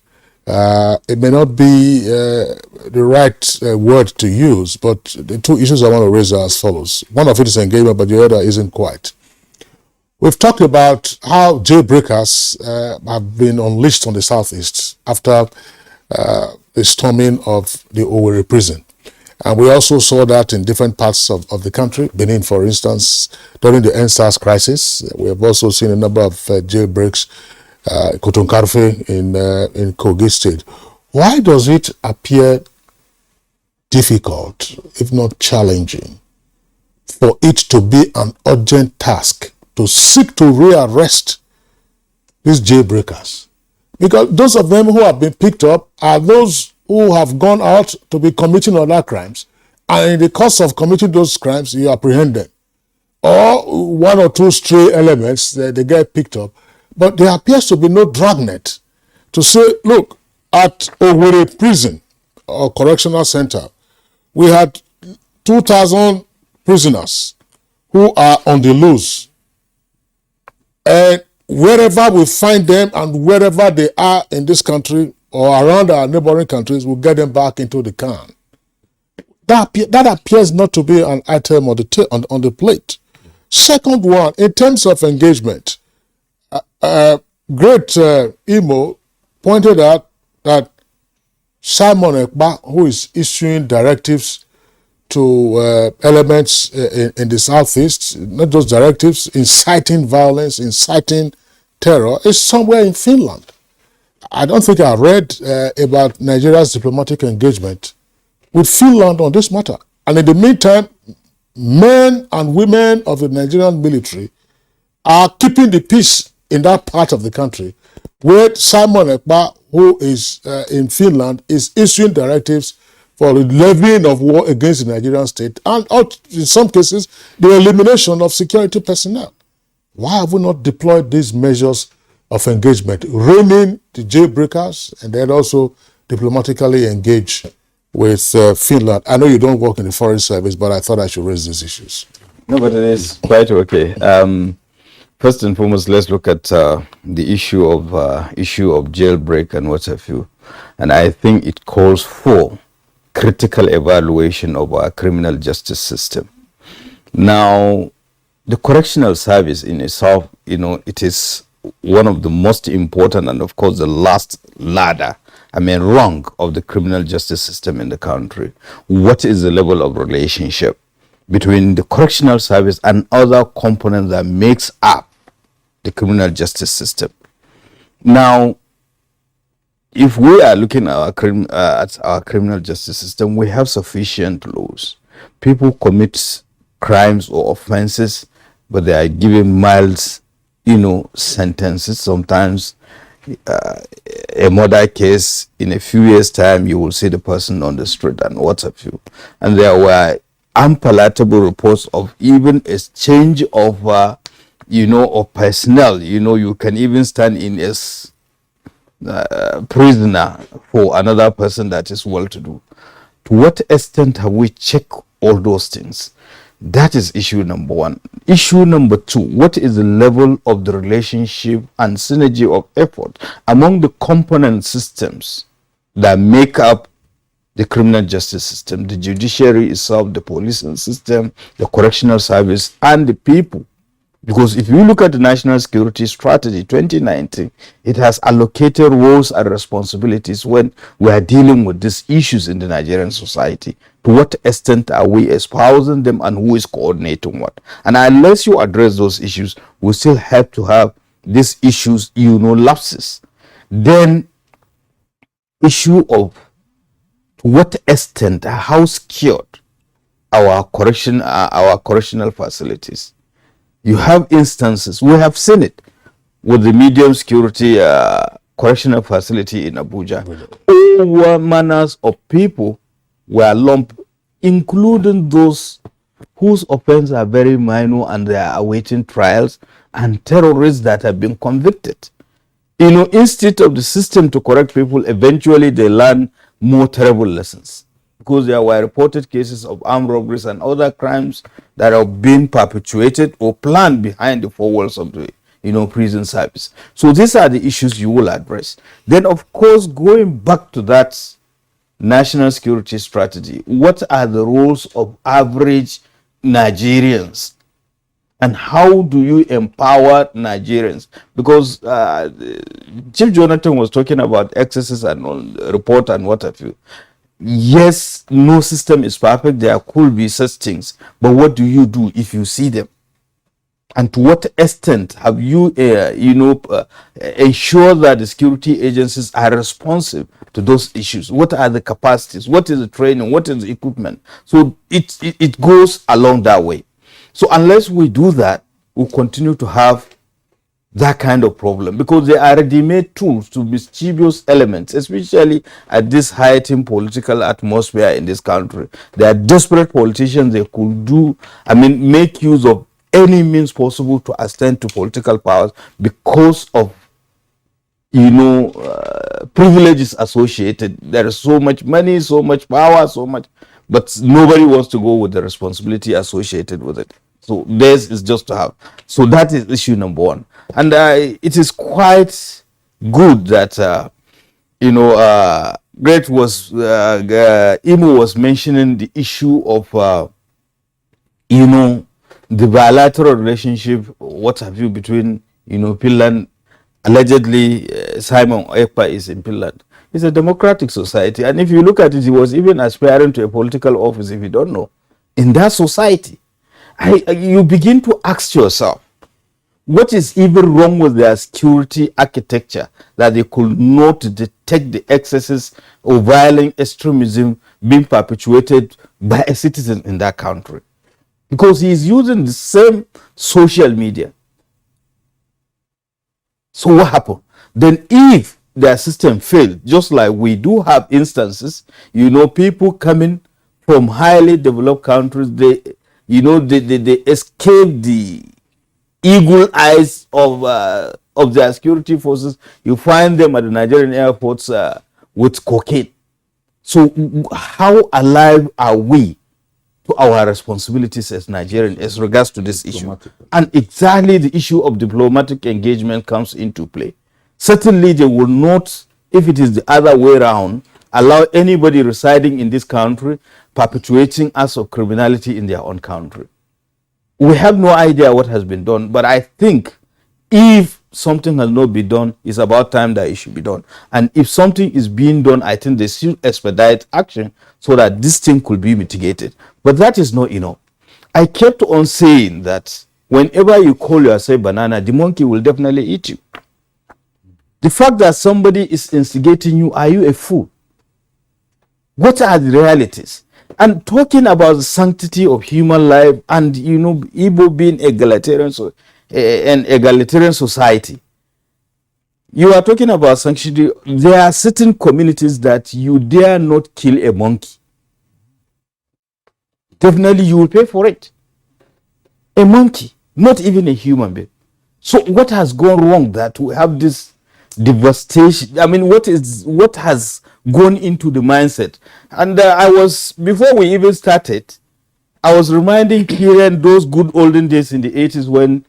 It may not be the right word to use, but the 2 issues I want to raise are as follows. One of it is engagement, but the other isn't quite. We've talked about how jailbreakers have been unleashed on the southeast after the storming of the Owerri prison. And we also saw that in different parts of the country. Benin, for instance, during the NSAS crisis. We have also seen a number of jailbreaks, Kotonkarfe in Kogi State. Why does it appear difficult, if not challenging, for it to be an urgent task to seek to rearrest these jailbreakers? Because those of them who have been picked up are those who have gone out to be committing other crimes, and in the course of committing those crimes, you apprehend them. Or 1 or 2 stray elements, they get picked up. But there appears to be no dragnet to say, look, at Owerri prison or correctional center, we had 2,000 prisoners who are on the loose. And wherever we find them and wherever they are in this country or around our neighboring countries, we'll get them back into the can. That appears not to be an item on the plate. Second one, in terms of engagement, great Imo pointed out that Simon Ekpa, who is issuing directives to elements in the southeast, not just directives, inciting violence, inciting terror, is somewhere in Finland. I don't think I read about Nigeria's diplomatic engagement with Finland on this matter. And in the meantime, men and women of the Nigerian military are keeping the peace in that part of the country, where Simon Ekpa, who is in Finland, is issuing directives for the levying of war against the Nigerian state and, in some cases, the elimination of security personnel. Why have we not deployed these measures of engagement, reining the jailbreakers, and then also diplomatically engage with Finland? I know you don't work in the foreign service, but I thought I should raise these issues. No, but it is quite okay. First and foremost, let's look at the issue of jailbreak and what have you. And I think it calls for critical evaluation of our criminal justice system. Now, the correctional service in itself, it is one of the most important and, of course, the last rung of the criminal justice system in the country. What is the level of relationship between the correctional service and other components that makes up the criminal justice system? Now, if we are looking at our criminal justice system, we have sufficient laws. People commit crimes or offenses, but they are given mild, sentences. Sometimes a murder case, in a few years' time, you will see the person on the street and what have you. And there were unpalatable reports of even exchange of, of personnel. You can even stand in as prisoner for another person that is well-to-do. To what extent have we checked all those things? That is issue number one. Issue number two, what is the level of the relationship and synergy of effort among the component systems that make up the criminal justice system, the judiciary itself, the policing system, the correctional service, and the people Because if you look at the National Security Strategy 2019, it has allocated roles and responsibilities when we are dealing with these issues in the Nigerian society. To what extent are we espousing them and who is coordinating what? And unless you address those issues, we still have to have these issues, lapses. Then issue of to what extent, how secured our correctional facilities. You have instances, we have seen it with the medium security correctional facility in Abuja. All manners of people were lumped, including those whose offenses are very minor and they are awaiting trials, and terrorists that have been convicted. Instead of the system to correct people, eventually they learn more terrible lessons, because there were reported cases of armed robberies and other crimes that have been perpetuated or planned behind the four walls of the prison service. So these are the issues you will address. Then, of course, going back to that national security strategy, what are the roles of average Nigerians? And how do you empower Nigerians? Because Chief Jonathan was talking about excesses and report and what have you. Yes, no system is perfect. There could be such things. But what do you do if you see them? And to what extent have you, ensured that the security agencies are responsive to those issues? What are the capacities? What is the training? What is the equipment? So it goes along that way. So unless we do that, we'll continue to have that kind of problem, because they are ready-made tools to mischievous elements, especially at this heightened political atmosphere in this country. They are desperate politicians. They could make use of any means possible to ascend to political powers because of privileges associated. There is so much money, so much power, so much, but nobody wants to go with the responsibility associated with it. So theirs is just to have. So that is issue number one. And it is quite good that Imo was mentioning the issue of the bilateral relationship, what have you, between Finland. Allegedly, Simon Ekpa is in Finland. It's a democratic society, and if you look at it, he was even aspiring to a political office. If you don't know, in that society, you begin to ask yourself, what is even wrong with their security architecture that they could not detect the excesses of violent extremism being perpetuated by a citizen in that country? Because he is using the same social media. So what happened? Then if their system failed, just like we do have instances, people coming from highly developed countries, they escape the eagle eyes of their security forces. You find them at the Nigerian airports with cocaine. So how alive are we to our responsibilities as Nigerians as regards to this issue? And exactly the issue of diplomatic engagement comes into play. Certainly they will not, if it is the other way around, allow anybody residing in this country perpetuating acts of criminality in their own country. We have no idea what has been done, but I think if something has not been done, it's about time that it should be done. And if something is being done, I think they should expedite action so that this thing could be mitigated. But that is not enough. I kept on saying that whenever you call yourself banana, the monkey will definitely eat you. The fact that somebody is instigating you, are you a fool? What are the realities? And talking about the sanctity of human life and, Igbo being an egalitarian society, you are talking about sanctity. There are certain communities that you dare not kill a monkey. Definitely you will pay for it. A monkey, not even a human being. So what has gone wrong that we have this devastation? I mean, what has gone into the mindset? And before we even started, I was reminding Kieran those good olden days in the 80s when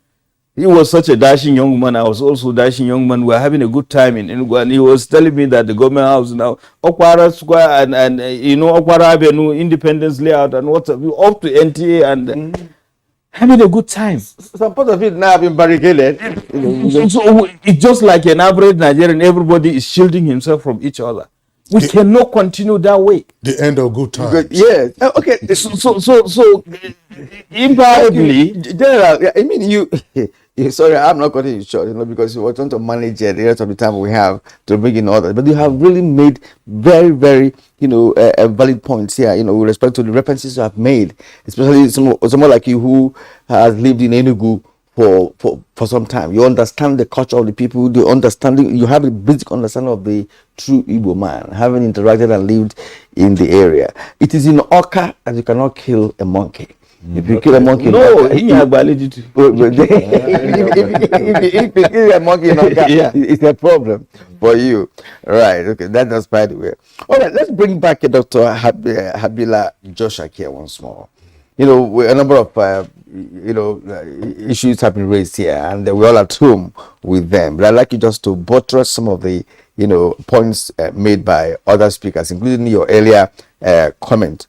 he was such a dashing young man. I was also a dashing young man. We were having a good time in Enugu, and he was telling me that the government house now, Okwara Square and Okwara Avenue, Independence Layout, and what's up to NTA. And having a good time. Some part of it now have been barricaded. So it's just like an average Nigerian. Everybody is shielding himself from each other. We cannot continue that way. The end of good times. Yes. Okay. So invariably, General, I mean, sorry, I'm not cutting you short, because we're trying to manage the rest of the time we have to bring in others. But you have really made very, very, valid points here, with respect to the references you have made, especially someone like you who has lived in Enugu for some time. You understand the culture of the people, you have a basic understanding of the true Igbo man, having interacted and lived in the area. It is in Oka that you cannot kill a monkey. If you kill a monkey, if you kill a monkey in Oka, it's a problem for you. Right, okay, that does by the way. All right, let's bring back Dr. Habila Joshak here once more. A number of issues have been raised here, and we're all at home with them. But I'd like you just to buttress some of the points made by other speakers, including your earlier comment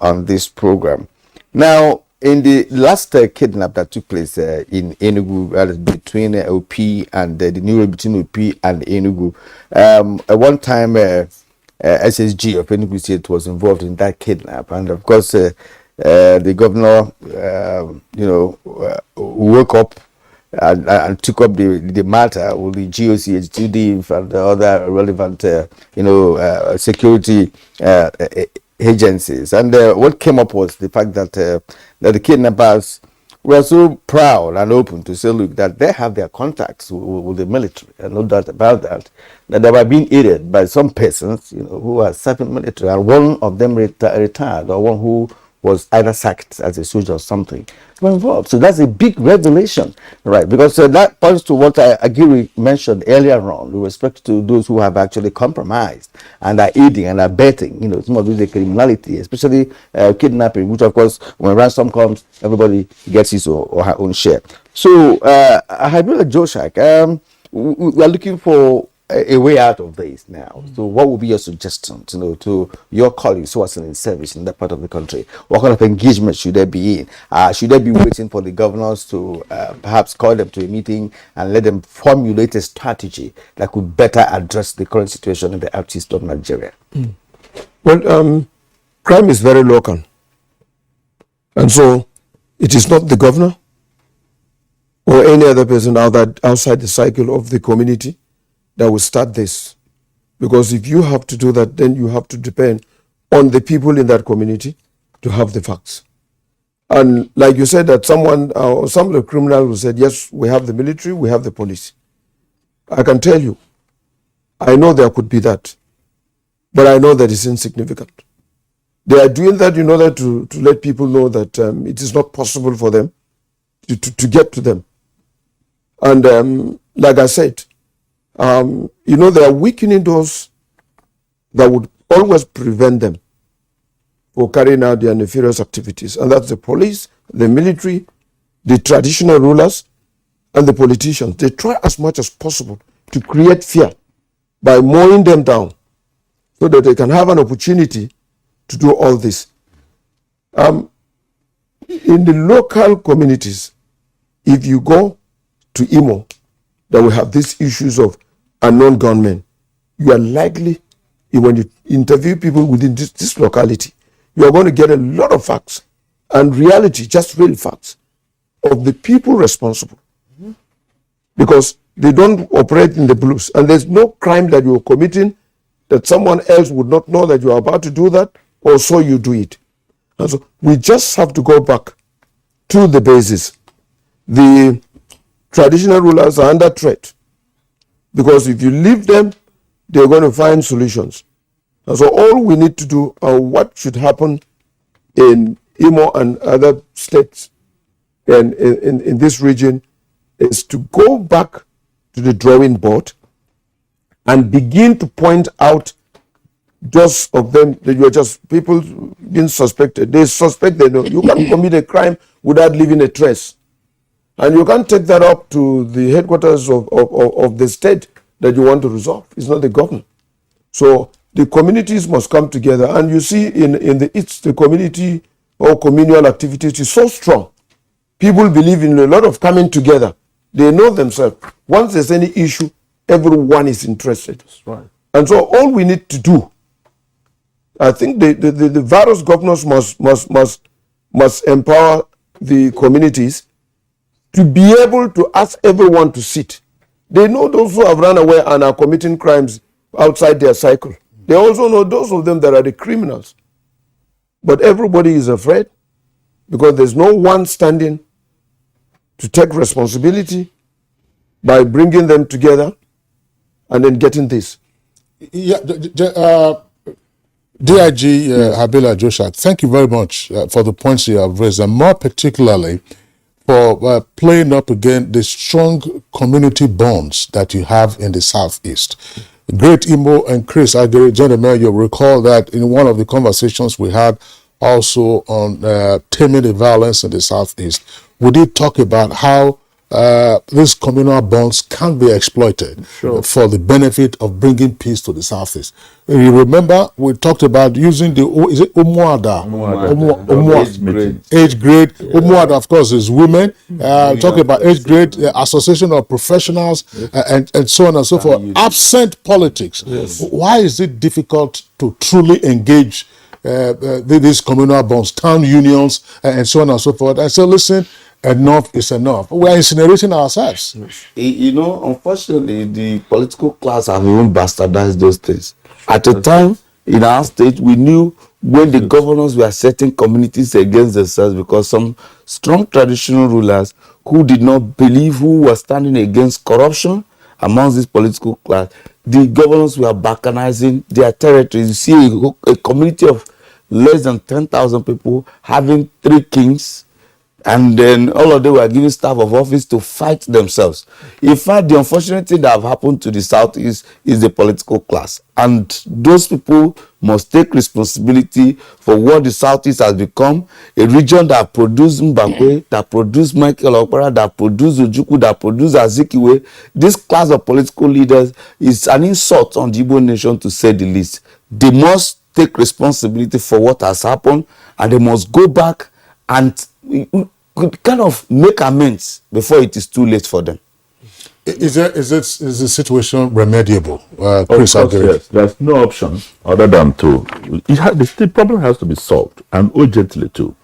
on this program. Now, in the last kidnap that took place in Enugu, between OP and the new road between OP and Enugu, at one time SSG of Enugu State was involved in that kidnap, and of course the governor, woke up and took up the matter with the GOC, HTD, and the other relevant, security agencies. And what came up was the fact that the kidnappers were so proud and open to say, look, that they have their contacts with the military, and no doubt about that they were being aided by some persons, who are serving military, and one of them retired, or one who was either sacked as a soldier or something, were involved. So that's a big revelation, right? Because that points to what Aguirre mentioned earlier on with respect to those who have actually compromised and are aiding and abetting, some of the criminality, especially kidnapping, which of course, when ransom comes, everybody gets his or her own share. So, Habila Joshak, we are looking for a way out of this now. So what would be your suggestion, to your colleagues who are still in service in that part of the country? What kind of engagement should they be in? Should they be waiting for the governors to perhaps call them to a meeting and let them formulate a strategy that could better address the current situation in the southeast of Nigeria? Well, crime is very local. And so it is not the governor or any other person outside the cycle of the community that will start this. Because if you have to do that, then you have to depend on the people in that community to have the facts. And like you said, that some of the criminals who said, yes, we have the military, we have the police. I can tell you, I know there could be that, but I know that it's insignificant. They are doing that in order to let people know that it is not possible for them to get to them. And like I said, they are weakening those that would always prevent them from carrying out their nefarious activities. And that's the police, the military, the traditional rulers, and the politicians. They try as much as possible to create fear by mowing them down so that they can have an opportunity to do all this. In the local communities, if you go to Imo, that we have these issues of unknown gunmen, you are likely, when you interview people within this locality, you are going to get a lot of facts and reality, just real facts of the people responsible. Because they don't operate in the blues, and there's no crime that you're committing that someone else would not know that you're about to do that, or so you do it. And so we just have to go back to the basis. The traditional rulers are under threat, because if you leave them, they're going to find solutions. And so all we need to do, and what should happen in Imo and other states and in this region, is to go back to the drawing board and begin to point out those of them that you are just people being suspected. They suspect they know. You can't commit a crime without leaving a trace. And you can't take that up to the headquarters of the state that you want to resolve. It's not the government. So the communities must come together. And you see in the community or communal activities is so strong People believe in a lot of coming together. They know themselves. Once there's any issue, everyone is interested. That's right. And so all we need to do, I think the various governors must empower the communities to be able to ask everyone to sit. They know those who have run away and are committing crimes outside their cycle. They also know those of them that are the criminals. But everybody is afraid because there's no one standing to take responsibility by bringing them together and then getting this. Yeah, DIG Habila Joshak, thank you very much for the points you have raised, and more particularly for playing up again the strong community bonds that you have in the Southeast. Great Imo and Chris Agiri, gentlemen, you'll recall that in one of the conversations we had also on taming the violence in the Southeast, we did talk about how these communal bonds can be exploited for the benefit of bringing peace to the Southeast. You remember we talked about using the age grade. Umuada, of course, is women. Talking about age grade, association of professionals, and so on and so forth. Absent politics. Why is it difficult to truly engage these communal bonds, town unions, and so on and so forth? And so, listen, enough is enough. We are incinerating ourselves. You know, unfortunately, the political class have even bastardized those things. At a time in our state, we knew when the governors were setting communities against themselves because some strong traditional rulers who did not believe, who were standing against corruption amongst this political class, the governors were balkanizing their territories. You see a community of less than 10,000 people having 3 kings, and then all of them were giving staff of office to fight themselves. In fact, the unfortunate thing that have happened to the Southeast is the political class. And those people must take responsibility for what the Southeast has become, a region that produced Mbakwe, that produced Michael Okpara, that produced Ojukwu, that produced Azikiwe. This class of political leaders is an insult on the Igbo nation, to say the least. They must take responsibility for what has happened, and they must go back and kind of make amends before it is too late for them. Is the situation remediable? Chris, yes, there's no option other than to. The problem has to be solved, and urgently too.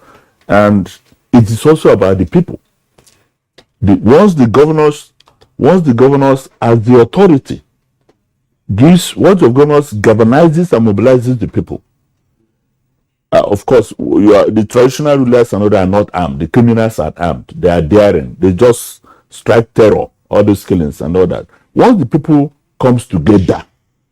And it is also about the people. Once the governors as the authority once the governors galvanizes and mobilizes the people. Of course, the traditional rulers and others are not armed. The criminals are armed. They are daring. They just strike terror, all those killings and all that. Once the people comes together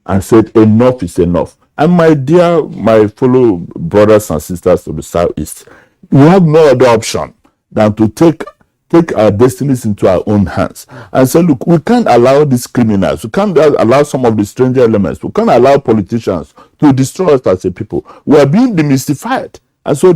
and said enough is enough, and my fellow brothers and sisters of the Southeast, we have no other option than to take our destinies into our own hands and say, look, we can't allow these criminals, we can't allow some of the stranger elements, we can't allow politicians to destroy us as a people. We are being demystified. And so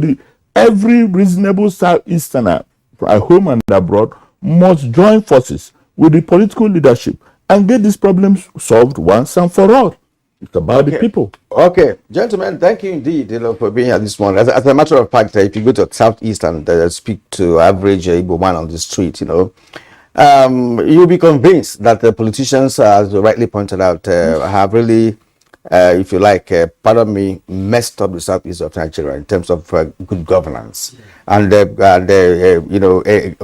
every reasonable Southeasterner at home and abroad must join forces with the political leadership and get these problems solved once and for all. It's about the people. Okay, gentlemen, thank you indeed for being here this morning. As a matter of fact, if you go to Southeast and speak to average Igbo man on the street, you'll be convinced that the politicians, as rightly pointed out, have really, if you like, pardon me, messed up the Southeast of Nigeria in terms of good governance and a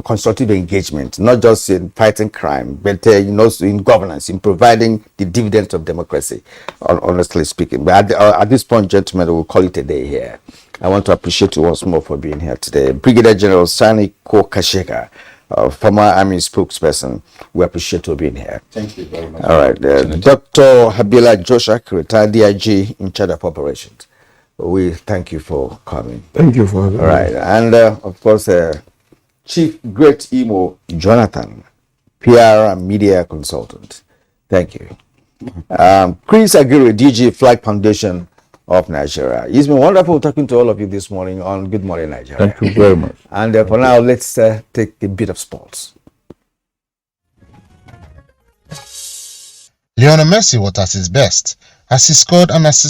constructive engagement, not just in fighting crime, but also in governance, in providing the dividends of democracy, honestly speaking. But at this point, gentlemen, we'll call it a day here. I want to appreciate you once more for being here today. Brigadier General Sani Kokasheka, former Army spokesperson, we appreciate you being here. Thank you very much. All right. Dr. Habila Joshak, retired DIG in charge of operations. We thank you for coming. Thank you for having me. All right. And of course, Chief Great Imo Jonathan, PR and media consultant. Thank you. Chris Agiri, DG Flag Foundation of Nigeria. It's been wonderful talking to all of you this morning on Good Morning Nigeria. Thank you very much. And for now, let's take a bit of sports. Lionel Messi was at his best as he scored an assist